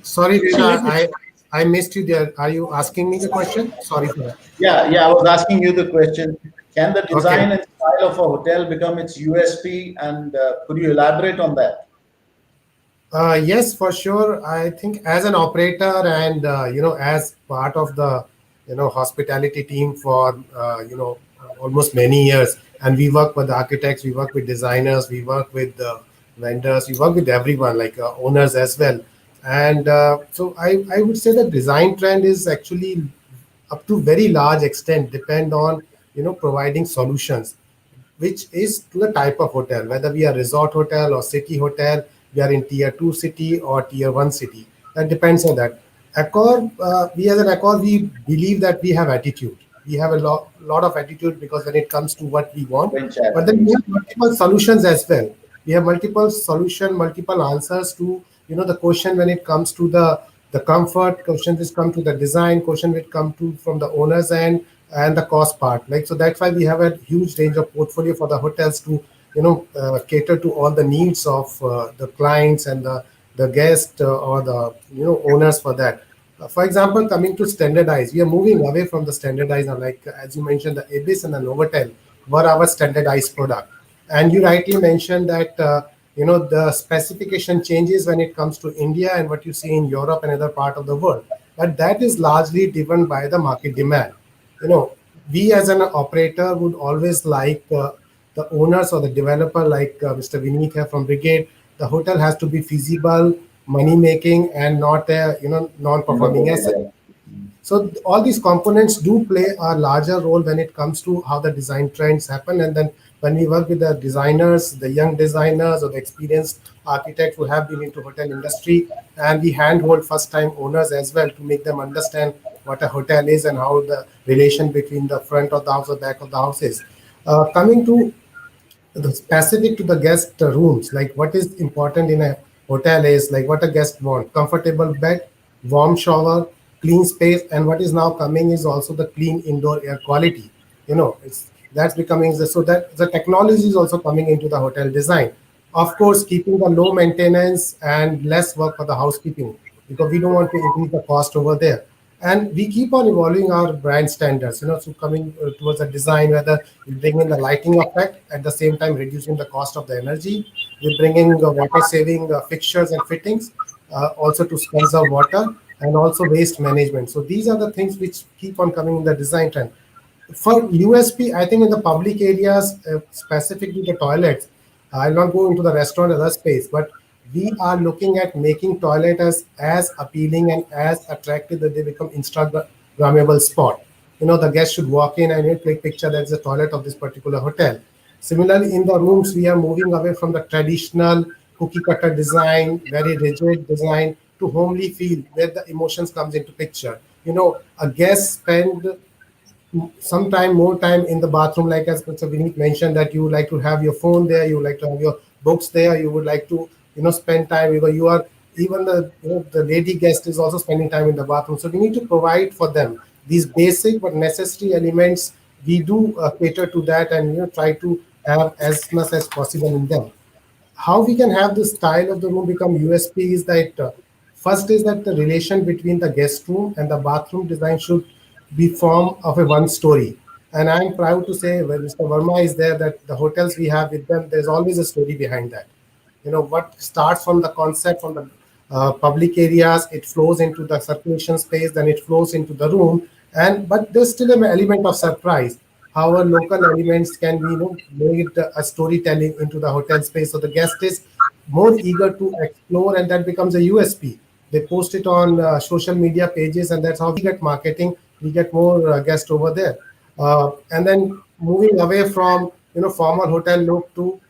Sorry, See, Reza, let me. I missed you there. Are you asking me the question? Sorry for that. Yeah, I was asking you the question. Can the Okay. design and style of a hotel become its USP? And could you elaborate on that? Yes, for sure. I think as an operator and as part of the hospitality team for almost many years, and we work with architects, we work with designers, we work with vendors, we work with everyone, like owners as well. And so I would say the design trend is actually up to very large extent depend on providing solutions which is to the type of hotel, whether we are resort hotel or city hotel, we are in tier 2 city or tier 1 city. That depends on that. Accor, we as an Accor, we believe that we have attitude. We have a lot of attitude because when it comes to what we want, French chat, but then we please. have multiple solutions as well. We have multiple solution, multiple answers to the question when it comes to the comfort, question which come to the design, question which come to from the owner's end, and the cost part. Like so, that's why we have a huge range of portfolio for the hotels to cater to all the needs of the clients and the guest or the owners for that. For example, coming to standardized, we are moving away from the standardized. Like as you mentioned, the Ibis and the Novotel were our standardized product, and you rightly mentioned that the specification changes when it comes to India and what you see in Europe and other part of the world. But that is largely driven by the market demand. you know we as an operator would always like the owners or the developer like Mr. Vineet here from Brigade. The hotel has to be feasible, money making, and not a non-performing asset. So all these components do play a larger role when it comes to how the design trends happen. And then when we work with the designers, the young designers or the experienced architects who have been into hotel industry, and we handhold first-time owners as well to make them understand what a hotel is and how the relation between the front of the house or back of the house is. Coming to the specific to the guest rooms, like what is important in a hotel is like what a guest want: comfortable bed, warm shower, clean space, and what is now coming is also the clean indoor air quality. It's that's becoming so that the technology is also coming into the hotel design. Of course, keeping the low maintenance and less work for the housekeeping, because we don't want to increase the cost over there. And we keep on evolving our brand standards, so coming towards a design, whether we bring in the lighting effect, at the same time reducing the cost of the energy. We bring in the water saving fixtures and fittings, also to conserve water, and also waste management. So these are the things which keep on coming in the design trend. For USP, I think in the public areas, specifically the toilets, I'll not go into the restaurant or other space, but we are looking at making toilet as appealing and as attractive that they become Instagrammable spot. The guest should walk in and take picture. That's the toilet of this particular hotel. Similarly, in the rooms, we are moving away from the traditional cookie cutter design, very rigid design, to homely feel where the emotions comes into picture. A guest spend sometime more time in the bathroom, like as Mr. Vineet mentioned, that you would like to have your phone there, you would like to have your books there, you would like to spend time, because you are even the lady guest is also spending time in the bathroom. So we need to provide for them these basic but necessary elements. We do cater to that, and try to have as much as possible in them. How we can have the style of the room become USP is that first is that the relation between the guest room and the bathroom design should be form of a one story. And I'm proud to say when Mr. Verma is there that the hotels we have with them, there's always a story behind that. What starts from the concept from the public areas, it flows into the circulation space, then it flows into the room, and but there's still an element of surprise. How our local elements can be made a storytelling into the hotel space, so the guest is more eager to explore, and that becomes a USP. They post it on social media pages, and that's how we get marketing. We get more guests over there, and then moving away from formal hotel look to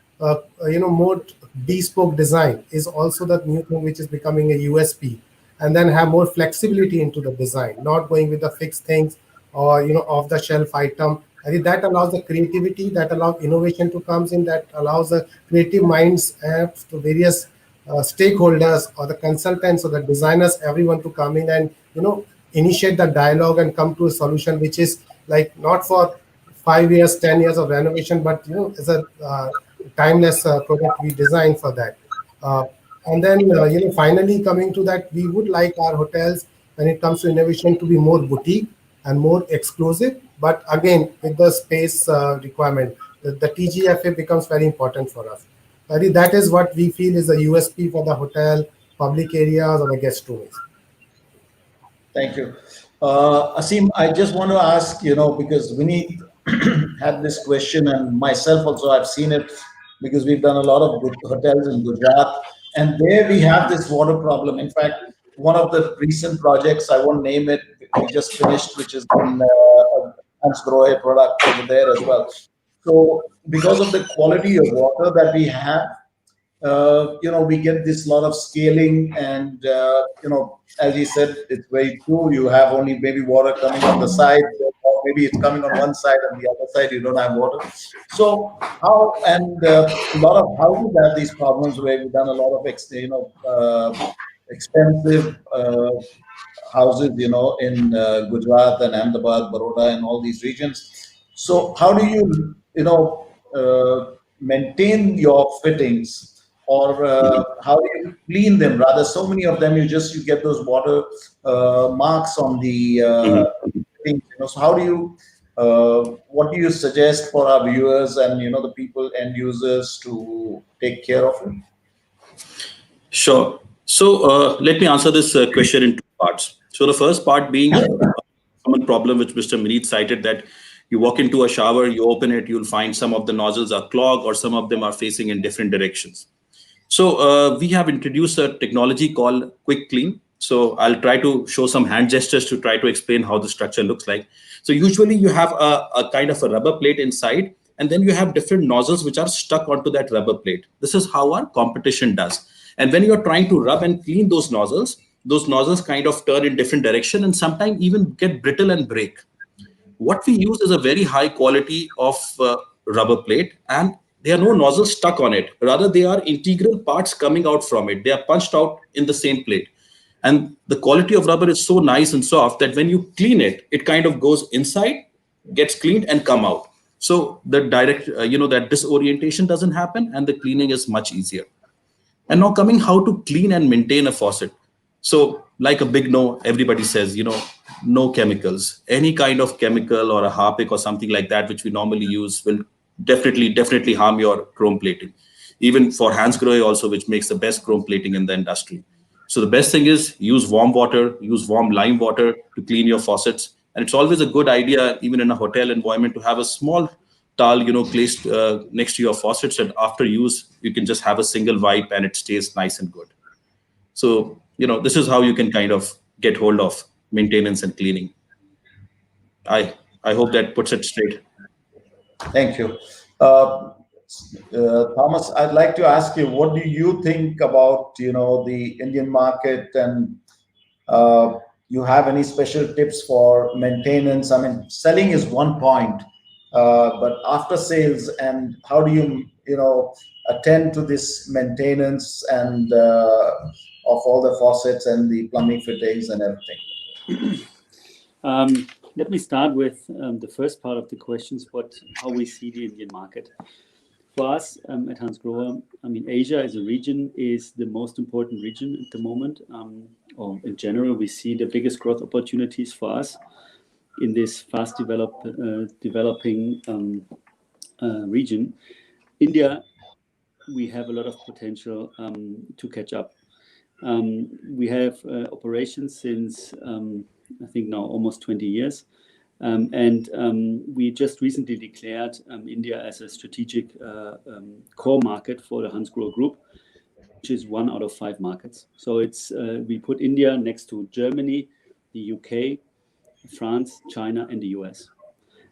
more bespoke design is also the new thing which is becoming a USP. And then have more flexibility into the design, not going with the fixed things or off the shelf item. I think that allows the creativity, that allows innovation to comes in, that allows the creative minds to various stakeholders or the consultants or the designers, everyone to come in and initiate the dialogue and come to a solution which is like not for 5 years, 10 years of renovation, but as a timeless product we design for that. Uh, and then finally coming to that, we would like our hotels when it comes to innovation to be more boutique and more exclusive, But again, with the space requirement, the TGFA becomes very important for us. I think that is what we feel is the USP for the hotel, public areas, or the guest rooms. Thank you. Asim, I just want to ask, because Vineet had this question, and myself also, I've seen it because we've done a lot of good hotels in Gujarat, and there we have this water problem. In fact, one of the recent projects, I won't name it, we just finished, which is in a Hans Grohe product over there as well. So, because of the quality of water that we have, we get this lot of scaling, and as he said, it's very true. You have only maybe water coming on the side, or maybe it's coming on one side, and the other side you don't have water. So how and a lot of houses have these problems where we've done a lot of expensive houses, in Gujarat and Ahmedabad, Baroda, and all these regions. So, how do you, maintain your fittings, or how do you clean them? Rather, so many of them, you get those water marks on the fittings. So, how do you? What do you suggest for our viewers and the people end users to take care of it? Sure. So let me answer this question in two parts. So the first part being a common problem which Mr. Mineet cited, that you walk into a shower, you open it, you'll find some of the nozzles are clogged or some of them are facing in different directions. So we have introduced a technology called Quick Clean. So I'll try to show some hand gestures to try to explain how the structure looks like. So usually you have a kind of a rubber plate inside, and then you have different nozzles which are stuck onto that rubber plate. This is how our competition does. And when you're trying to rub and clean those nozzles kind of turn in different direction and sometimes even get brittle and break. What we use is a very high quality of rubber plate, and there are no nozzles stuck on it. Rather, they are integral parts coming out from it. They are punched out in the same plate. And the quality of rubber is so nice and soft that when you clean it, it kind of goes inside, gets cleaned and come out. So the direct, that disorientation doesn't happen and the cleaning is much easier. And now coming how to clean and maintain a faucet. So like a big no, everybody says, no chemicals. Any kind of chemical or a Harpic or something like that, which we normally use, will definitely harm your chrome plating. Even for Hans Grohe also, which makes the best chrome plating in the industry. So the best thing is use warm water, use warm lime water to clean your faucets. And it's always a good idea, even in a hotel environment, to have a small towel, placed next to your faucets. And after use, you can just have a single wipe and it stays nice and good. So, this is how you can kind of get hold of maintenance and cleaning. I hope that puts it straight. Thank you. Thomas, I'd like to ask you, what do you think about, the Indian market, and you have any special tips for maintenance? I mean, selling is one point, but after sales, and how do you, attend to this maintenance and of all the faucets and the plumbing fittings and everything? Let me start with the first part of the questions, how we see the Indian market. For us at Hans Grohe, Asia as a region is the most important region at the moment. Or in general, we see the biggest growth opportunities for us in this fast developing region. India, we have a lot of potential to catch up. We have operations since, I think now almost 20 years. And we just recently declared India as a strategic core market for the Hans Grohe Group, which is 1 out of 5 markets. So it's we put India next to Germany, the UK, France, China, and the US.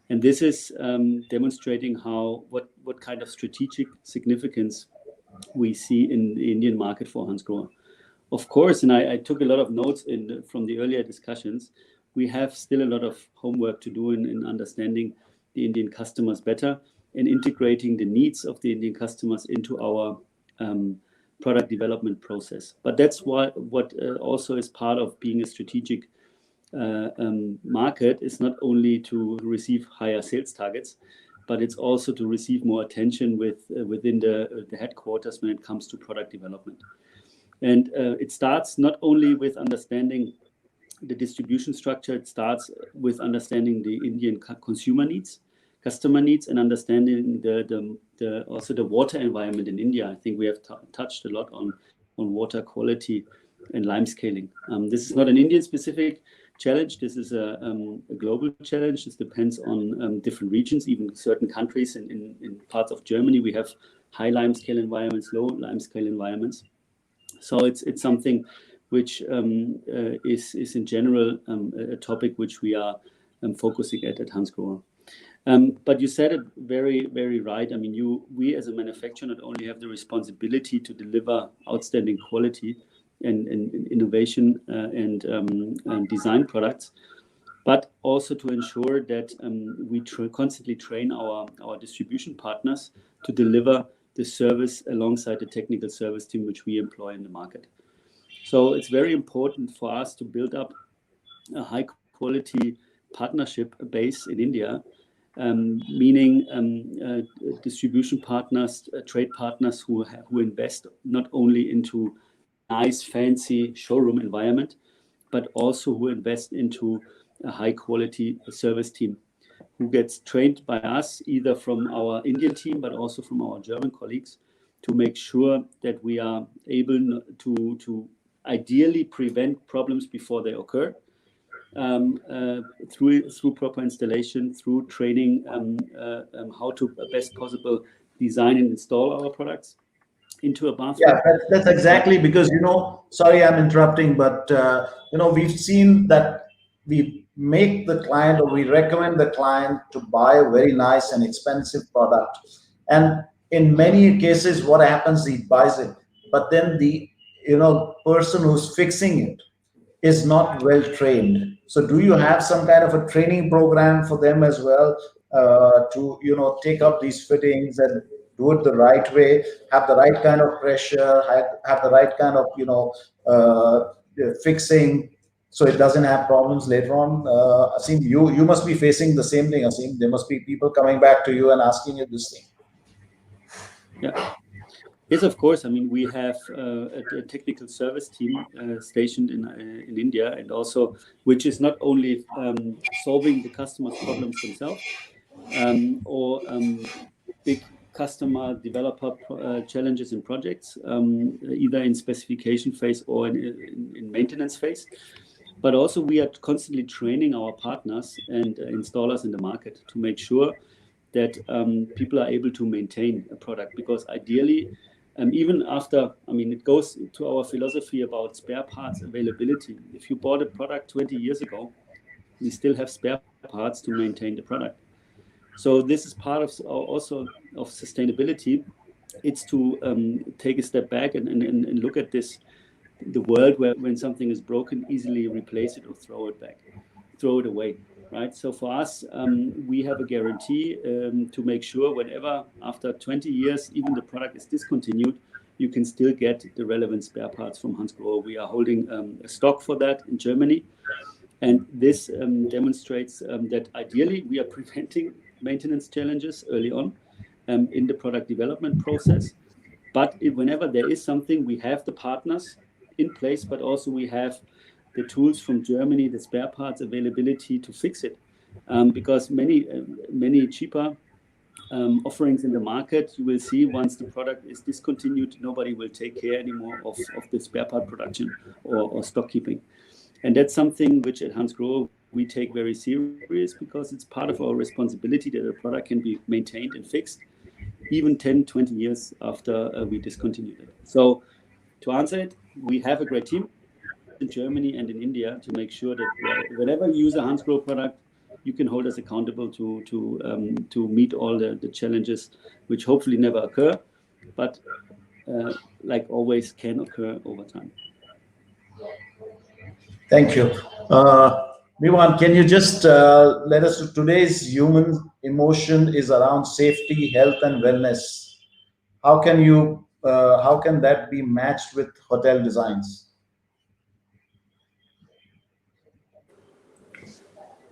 And this is demonstrating what kind of strategic significance we see in the Indian market for Hans Grohe. Of course, and I took a lot of notes from the earlier discussions, we have still a lot of homework to do in understanding the Indian customers better and integrating the needs of the Indian customers into our product development process. But that's what also is part of being a strategic market, is not only to receive higher sales targets, but it's also to receive more attention within the headquarters when it comes to product development. And it starts not only with understanding the distribution structure, it starts with understanding the Indian consumer needs, customer needs, and understanding also the water environment in India. I think we have touched a lot on water quality and lime scaling. This is not an Indian-specific challenge. This is a global challenge. This depends on different regions, even certain countries. In parts of Germany, we have high lime scale environments, low lime scale environments. So it's something which is in general a topic which we are focusing at Hansgrohe. But you said it very, very right. I mean, we as a manufacturer not only have the responsibility to deliver outstanding quality and innovation and design products, but also to ensure that we constantly train our distribution partners to deliver the service alongside the technical service team which we employ in the market. So it's very important for us to build up a high quality partnership base in India, meaning distribution partners, trade partners who invest not only into nice fancy showroom environment, but also who invest into a high quality service team who gets trained by us, either from our Indian team, but also from our German colleagues, to make sure that we are able to ideally prevent problems before they occur, through proper installation, through training, how to best possible design and install our products into a bathroom. Yeah, that's exactly, because, sorry, I'm interrupting, but, we've seen that we make the client, or we recommend the client to buy a very nice and expensive product. And in many cases, what happens, he buys it, but then the, person who's fixing it is not well trained. So do you have some kind of a training program for them as well, to, take up these fittings and do it the right way, have the right kind of pressure, have the right kind of, fixing, so it doesn't have problems later on? Aseem, you must be facing the same thing, Aseem. There must be people coming back to you and asking you this thing. Yeah. Yes, of course. I mean, we have a technical service team stationed in India, and also which is not only solving the customer's problems themselves, or big customer developer challenges and projects, either in specification phase or in maintenance phase. But also we are constantly training our partners and installers in the market to make sure that people are able to maintain a product, because ideally, even after, I mean, it goes to our philosophy about spare parts availability. If you bought a product 20 years ago, we still have spare parts to maintain the product. So this is part of also of sustainability. It's to take a step back and look at this, the world where when something is broken, easily replace it or throw it away, right? So for us, we have a guarantee to make sure whenever after 20 years, even the product is discontinued, you can still get the relevant spare parts from Hansgrohe. We are holding a stock for that in Germany. And this demonstrates that ideally we are preventing maintenance challenges early on in the product development process. But whenever there is something, we have the partners in place, but also we have the tools from Germany, the spare parts availability to fix it. Because many cheaper offerings in the market, you will see once the product is discontinued, nobody will take care anymore of the spare part production or stock keeping. And that's something which at Hansgrohe we take very serious, because it's part of our responsibility that a product can be maintained and fixed even 10, 20 years after we discontinued it. So to answer it, we have a great team in Germany and in India to make sure that whenever you use a Hansgrohe product, you can hold us accountable to meet all the challenges, which hopefully never occur, but like always can occur over time. Thank you. Miwan, can you just let us know, today's human emotion is around safety, health, and wellness. How can that be matched with hotel designs?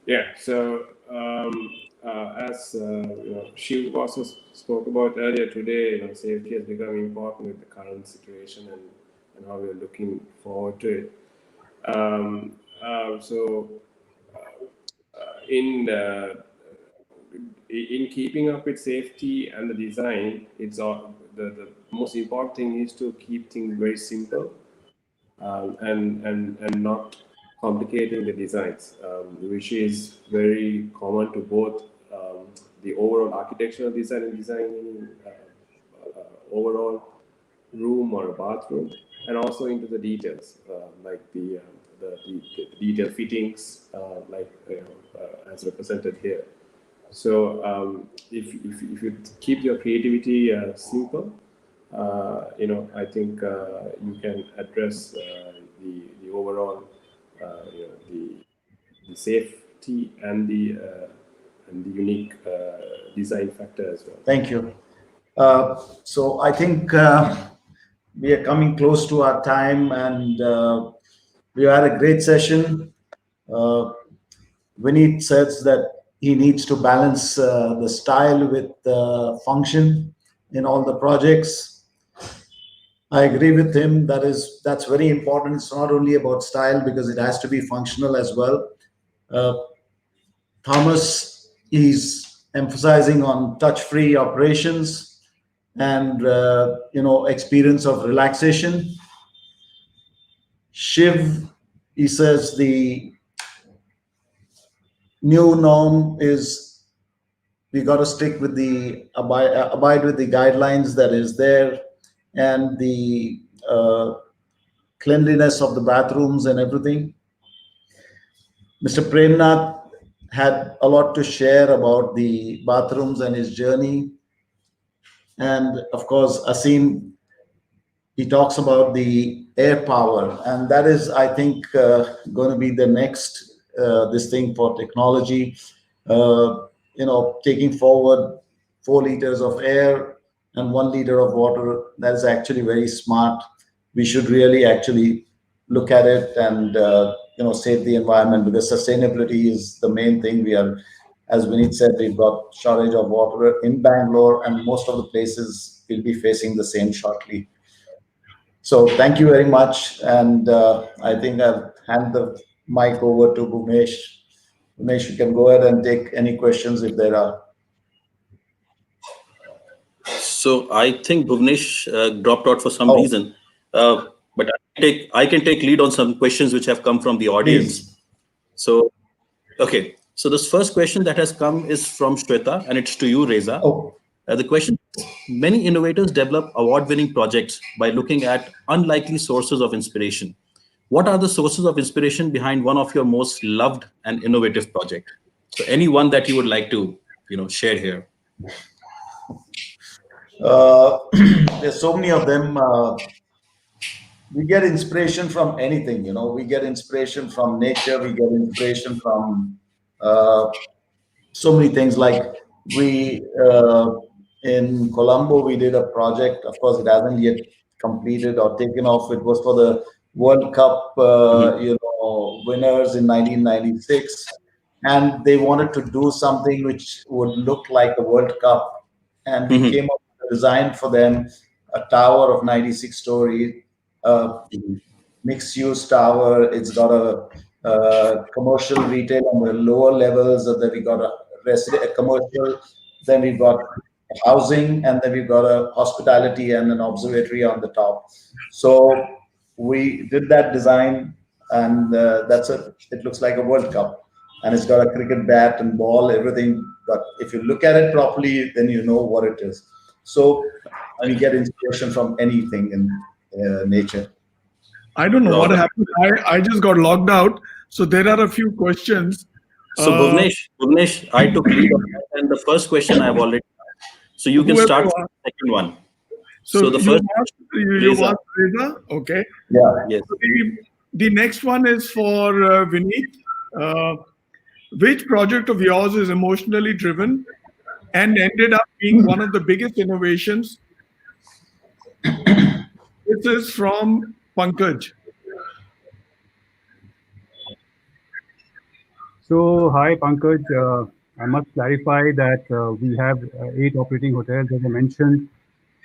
Yeah, so as Shiv also spoke about earlier today, safety has become important with the current situation and how we're looking forward to it. In keeping up with safety and the design, it's the most important thing is to keep things very simple, and not complicating the designs, which is very common to both the overall architectural design and designing overall room or a bathroom, and also into the details, like the detail fittings, as represented here. So if you keep your creativity simple, I think you can address the overall, the safety and the unique design factor as well. Thank you. So I think we are coming close to our time, and we had a great session. Vineet says that he needs to balance the style with the function in all the projects. I agree with him. That's very important. It's not only about style, because it has to be functional as well. Thomas is emphasizing on touch-free operations and experience of relaxation. Shiv, he says the new norm is we got to stick with the abide with the guidelines that is there, and the cleanliness of the bathrooms and everything. Mr. Premnath had a lot to share about the bathrooms and his journey. And of course, Asim, he talks about the air power, and that is, I think, going to be the next this thing for technology. Taking forward 4 liters of air and 1 liter of water. That is actually very smart. We should really actually look at it and save the environment, because sustainability is the main thing. We are, as Vineet said, we've got shortage of water in Bangalore, and most of the places will be facing the same shortly. So thank you very much, and I think I'll hand the mic over to Bhuvnesh. Bhuvnesh, you can go ahead and take any questions if there are. So I think Bhuvnesh dropped out for some reason, but I can take lead on some questions which have come from the audience. Please. So, okay. So this first question that has come is from Shweta, and it's to you, Reza. The question is, many innovators develop award-winning projects by looking at unlikely sources of inspiration. What are the sources of inspiration behind one of your most loved and innovative projects? So any one that you would like to, share here. There's so many of them. We get inspiration from anything, we get inspiration from nature, we get inspiration from so many things. Like we in Colombo, we did a project. Of course, it hasn't yet completed or taken off. It was for the World Cup, winners in 1996, and they wanted to do something which would look like the World Cup, and we came up with a design for them, a tower of 96 stories, mixed-use tower. It's got a commercial retail on the lower levels, and then we got a commercial, then we've got housing, and then we've got a hospitality and an observatory on the top. So we did that design, and it looks like a World Cup, and it's got a cricket bat and ball, everything. But if you look at it properly, then you know what it is. So we get inspiration from anything in nature. I don't know what happened. I just got logged out. So there are a few questions. So Bhuvnesh, I took lead on that, and the first question I've already asked. So you can start with the second one. So the first you asked Reza? Okay. Yeah. Yes. So the next one is for Vineet. Which project of yours is emotionally driven and ended up being one of the biggest innovations? This is from Pankaj. So, hi, Pankaj. I must clarify that we have 8 operating hotels, as I mentioned.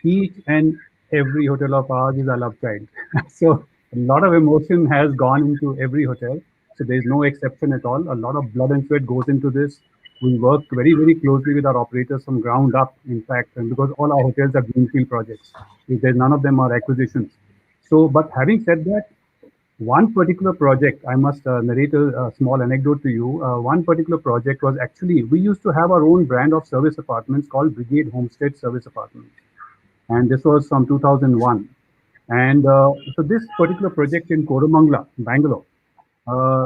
Each and every hotel of ours is a love child. So, a lot of emotion has gone into every hotel. So there's no exception at all. A lot of blood and sweat goes into this. We work very, very closely with our operators from ground up, in fact, and because all our hotels are greenfield projects. There's none of them are acquisitions. So, but having said that, one particular project, I must narrate a small anecdote to you. One particular project was actually, we used to have our own brand of service apartments called Brigade Homestead Service Apartments. And this was from 2001. And so this particular project in Koramangala, Bangalore,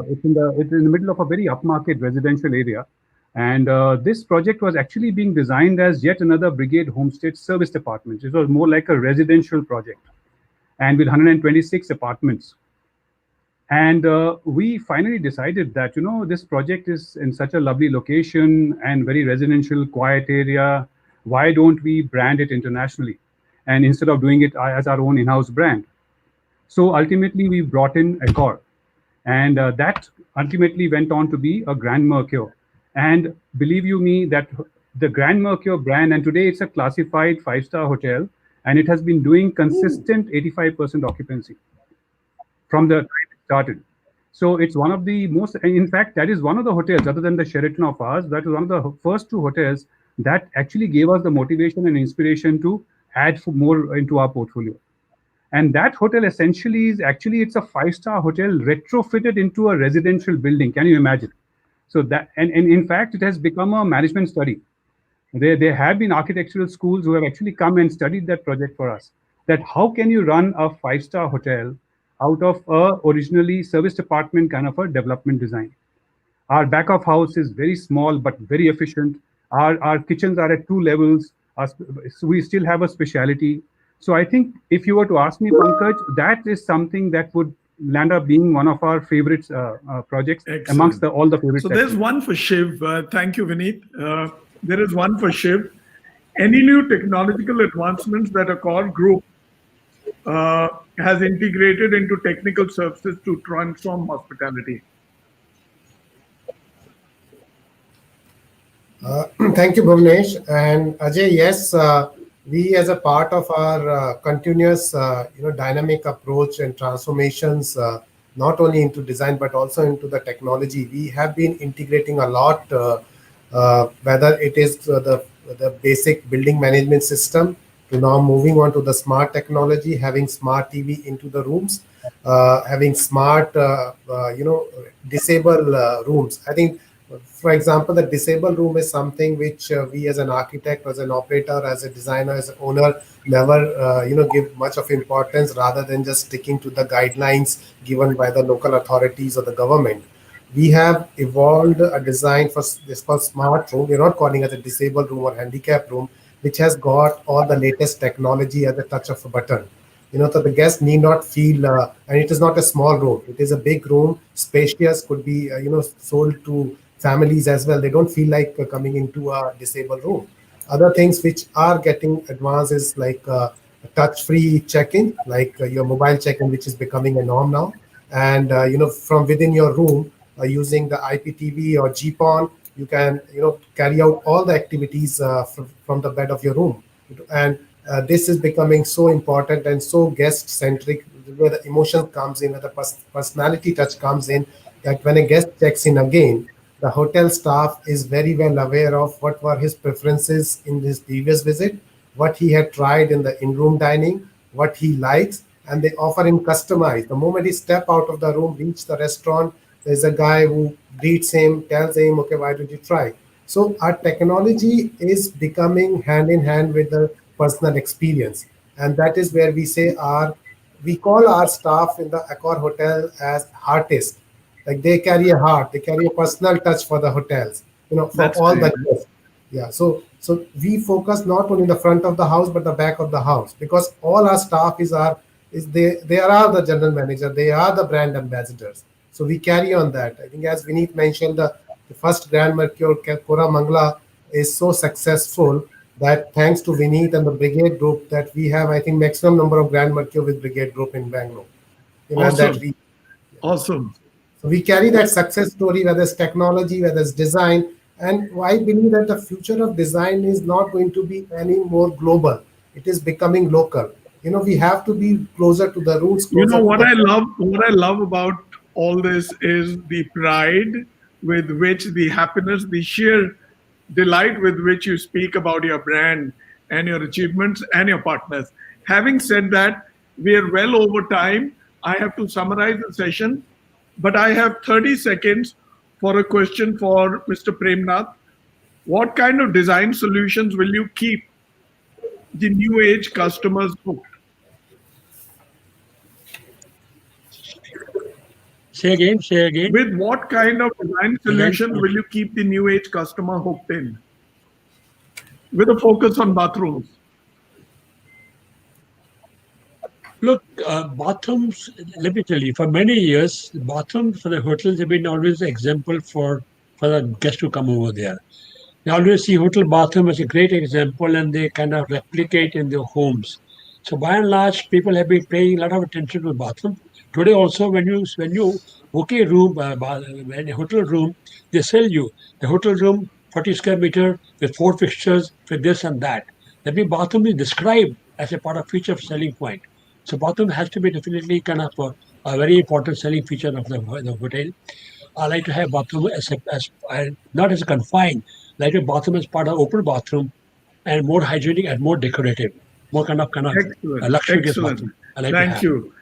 it's in the middle of a very upmarket residential area. And this project was actually being designed as yet another Brigade Homestead Service Apartments. It was more like a residential project and with 126 apartments. And we finally decided that, this project is in such a lovely location and very residential, quiet area. Why don't we brand it internationally? And instead of doing it as our own in-house brand. So ultimately, we brought in Accor. And that ultimately went on to be a Grand Mercure. And believe you me, that the Grand Mercure brand, and today it's a classified 5-star hotel, and it has been doing consistent 85% occupancy from the time it started. So it's one of the most, in fact, that is one of the hotels, other than the Sheraton of ours, that is one of the first 2 hotels that actually gave us the motivation and inspiration to add more into our portfolio. And that hotel essentially is it's a 5-star hotel retrofitted into a residential building. Can you imagine? So that, and in fact, it has become a management study. There have been architectural schools who have actually come and studied that project for us. That how can you run a 5-star hotel out of a originally service department kind of a development design? Our back of house is very small but very efficient. Our kitchens are at 2 levels. So we still have a speciality. So I think if you were to ask me, Pankaj, that is something that would land up being one of our favorite projects. Excellent. Amongst all the favorites. So there's one for Shiv. Thank you, Vineet. There is one for Shiv. Any new technological advancements that Accor Group has integrated into technical services to transform hospitality? Thank you, Bhuvnesh. And Ajay, yes, we as a part of our continuous dynamic approach and transformations, not only into design but also into the technology, we have been integrating a lot, whether it is the basic building management system to now moving on to the smart technology, having smart TV into the rooms, having smart disable rooms. I think, for example, the disabled room is something which we as an architect, as an operator, as a designer, as an owner, never give much of importance, rather than just sticking to the guidelines given by the local authorities or the government. We have evolved a design for this called smart room. We're not calling it a disabled room or handicap room, which has got all the latest technology at the touch of a button. So the guest need not feel, and it is not a small room. It is a big room, spacious, could be, sold to families as well. They don't feel like coming into a disabled room. Other things which are getting advanced is like touch-free check-in, like your mobile check-in, which is becoming a norm now. And from within your room, using the IPTV or GPON, you can carry out all the activities from the bed of your room. And this is becoming so important and so guest-centric, where the emotion comes in, where the personality touch comes in, that when a guest checks in again, the hotel staff is very well aware of what were his preferences in his previous visit, what he had tried in the in-room dining, what he likes, and they offer him customized. The moment he step out of the room, reach the restaurant, there's a guy who greets him, tells him, okay, why don't you try? So our technology is becoming hand in hand with the personal experience. And that is where we say we call our staff in the Accor hotel as heartists. Like they carry a heart, they carry a personal touch for the hotels, for That's all great. the guests. Yeah, so we focus not only the front of the house but the back of the house, because all our staff they are the general manager, they are the brand ambassadors. So we carry on that. I think as Vineet mentioned, the first Grand Mercure Koramangala is so successful that thanks to Vineet and the Brigade Group, that we have, I think, maximum number of Grand Mercure with Brigade Group in Bangalore. Awesome. Awesome. So we carry that success story, whether it's technology, whether it's design. And I believe that the future of design is not going to be any more global. It is becoming local. We have to be closer to the roots. What I love about all this is the pride with which, the happiness, the sheer delight with which you speak about your brand and your achievements and your partners. Having said that, we are well over time. I have to summarize the session, but I have 30 seconds for a question for Mr. Premnath. What kind of design solutions will you keep the new age customers hooked? Say again, say again. With what kind of design solution will you keep the new age customer hooked in? With a focus on bathrooms. Look, bathrooms, let me tell you, for many years, the bathrooms for the hotels have been always an example for the guests who come over there. They always see hotel bathroom as a great example and they kind of replicate in their homes. So by and large, people have been paying a lot of attention to the bathroom. Today also, when you book a room, a hotel room, they sell you the hotel room, 40 square meter with 4 fixtures, with this and that. That means bathroom is described as a part of feature selling point. So bathroom has to be definitely kind of a very important selling feature of the hotel. I like to have bathroom not as a confined, like a bathroom as part of open bathroom and more hygienic and more decorative, more kind of Excellent. luxurious Excellent. bathroom. I like Thank you.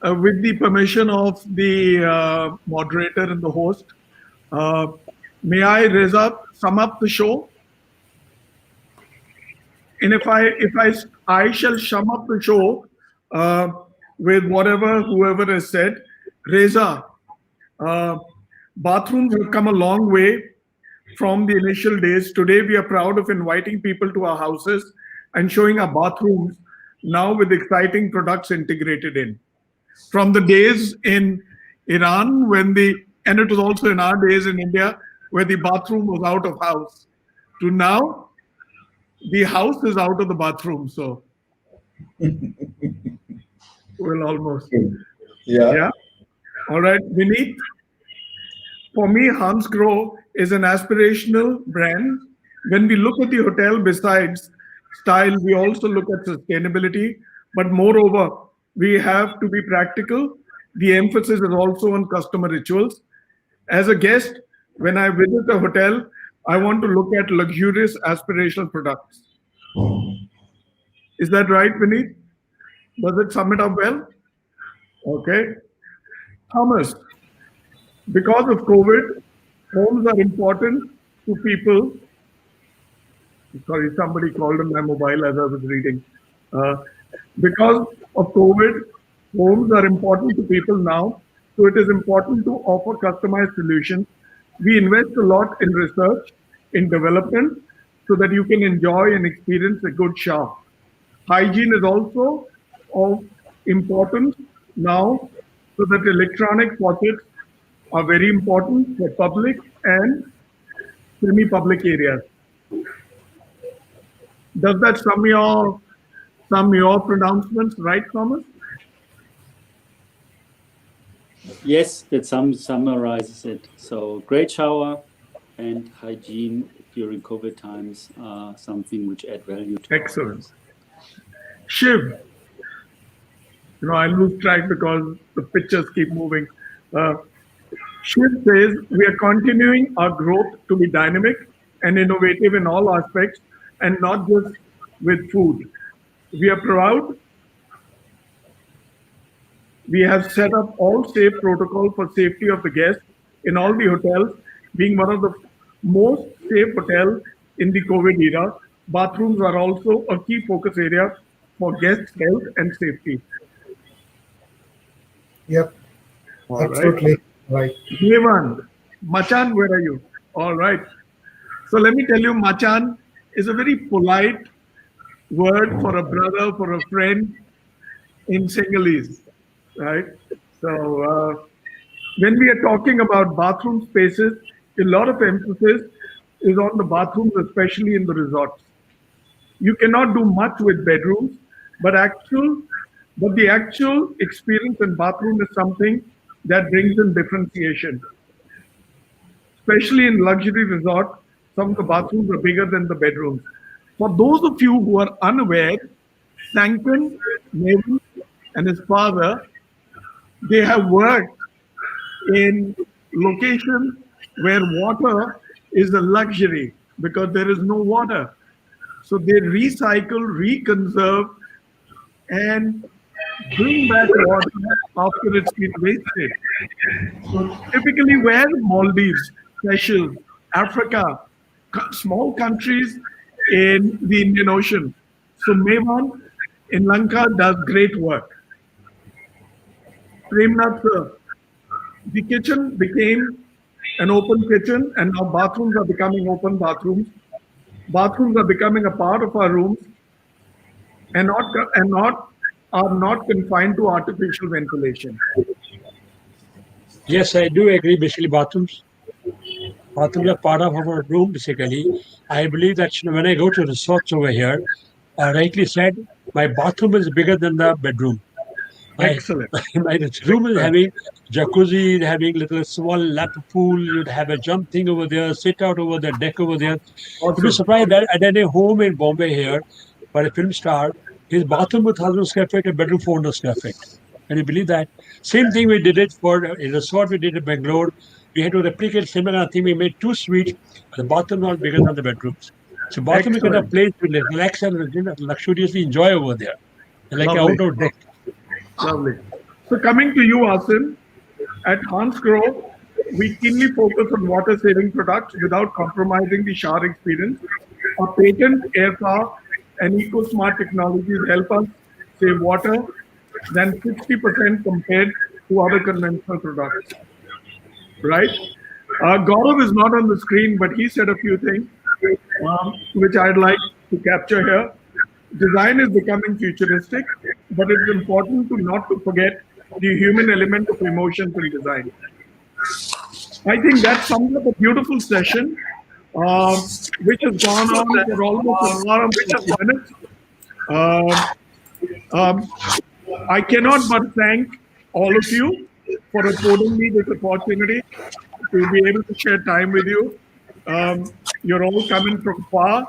With the permission of the moderator and the host, may I, Reza, sum up the show? And if I shall sum up the show with whoever has said, Reza, bathrooms have come a long way from the initial days. Today, we are proud of inviting people to our houses and showing our bathrooms now with exciting products integrated in. From the days in Iran and it was also in our days in India, where the bathroom was out of house, to now, the house is out of the bathroom. So we'll almost. Yeah. All right, Vineet. For me, Hans Grohe is an aspirational brand. When we look at the hotel, besides style, we also look at sustainability. But moreover, we have to be practical. The emphasis is also on customer rituals. As a guest, when I visit a hotel, I want to look at luxurious aspirational products. Is that right, Vineet? Does it sum it up well? Okay. Thomas, because of COVID, homes are important to people. Sorry, somebody called on my mobile as I was reading. Because of COVID, homes are important to people now. So it is important to offer customized solutions. We invest a lot in research, in development, so that you can enjoy and experience a good shower. Hygiene is also of importance now, so that electronic faucets are very important for public and semi-public areas. Does that sum your pronouncements right, Thomas? Yes, that summarizes it. So great shower and hygiene during COVID times are something which add value to. Excellent. Shiv, I lose track because the pictures keep moving. Shiv says, we are continuing our growth to be dynamic and innovative in all aspects and not just with food. We are proud. We have set up all safe protocol for safety of the guests in all the hotels, being one of the most safe hotels in the COVID era. Bathrooms are also a key focus area for guests' health and safety. Yep. All Absolutely right. Devan, Machan, where are you? All right. So let me tell you, Machan is a very polite word for a brother, for a friend in Sinhalese, right? So when we are talking about bathroom spaces, a lot of emphasis is on the bathrooms, especially in the resorts. You cannot do much with bedrooms, but the actual experience in bathroom is something that brings in differentiation. Especially in luxury resorts, some of the bathrooms are bigger than the bedrooms. For those of you who are unaware, Sankan, Neville, and his father, they have worked in locations where water is a luxury because there is no water. So they recycle, reconserve, and bring back water after it's been wasted. So typically, where Maldives, Seychelles, Africa, small countries in the Indian Ocean. So Mevan in Lanka does great work. Premnath sir, the kitchen became an open kitchen, and now bathrooms are becoming open bathrooms. Bathrooms are becoming a part of our rooms, and not are not confined to artificial ventilation. Yes, I do agree. Basically, bathrooms are part of our room. Basically, I believe that when I go to resorts over here, rightly said, my bathroom is bigger than the bedroom. My Excellent. my room is having jacuzzi, having little small lap pool. You'd have a jump thing over there, sit out over the deck over there. You'd be Awesome. surprised that at a home in Bombay here, for a film star, his bathroom was 1,000 square feet, a bedroom 400 square feet. Can you believe that? Same thing we did it for a resort we did in Bangalore. We had to replicate similar thing. We made 2 suites, but the bathroom was bigger than the bedrooms. So bathroom is kind of Excellent. place to relax and luxuriously enjoy over there, like an Lovely. outdoor deck. Lovely. So coming to you, Asim, at Hans Grow, we keenly focus on water-saving products without compromising the shower experience. Our patent, air power, and eco-smart technologies help us save water than 60% compared to other conventional products. Right? Gaurav is not on the screen, but he said a few things which I'd like to capture here. Design is becoming futuristic, but it's important to not to forget the human element of emotions in design. I think that sums up a beautiful session, which has gone on for almost an hour and 40 minutes. Um, um, I cannot but thank all of you for affording me this opportunity to be able to share time with you. You're all coming from far.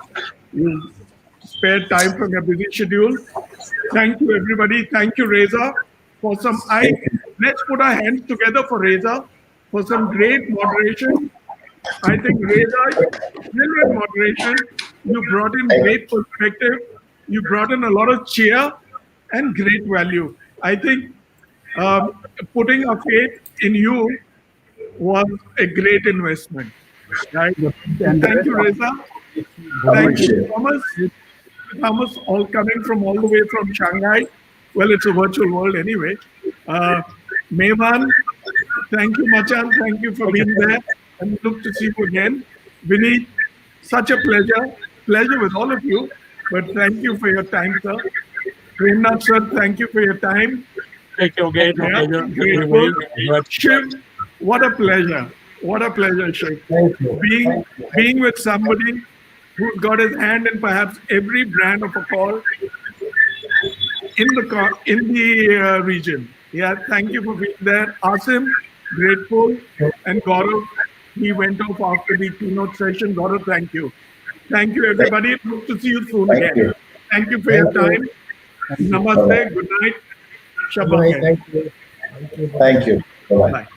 You spared time from your busy schedule. Thank you, everybody. Thank you, Reza, for some. Let's put our hands together for Reza for some great moderation. I think Reza, brilliant moderation. You brought in great perspective. You brought in a lot of cheer and great value. I think putting our faith in you was a great investment. Right? And the Thank you, rest Reza. of Thank you, Thomas. Thomas, all coming from all the way from Shanghai. Well, it's a virtual world anyway. Mevan, thank you, Machan. Thank you for being there. And we look to see you again. Vineet, such a pleasure. Pleasure with all of you. But thank you for your time, sir. Premnath, sir, thank you for your time. Thank you again. Yeah, Everybody. grateful. Shiv, what a pleasure. What a pleasure, Shiv. Thank you. Being with somebody who's got his hand in perhaps every brand of a call in the region. Yeah, thank you for being there. Asim, grateful. And Gaurav, he went off after the keynote session. Gaurav, thank you. Thank you, everybody. Hope to see you soon Thank again. you. Thank you for your time. Namaste. Good night. Shabbat. Thank you. Thank you. Bye-bye. Bye.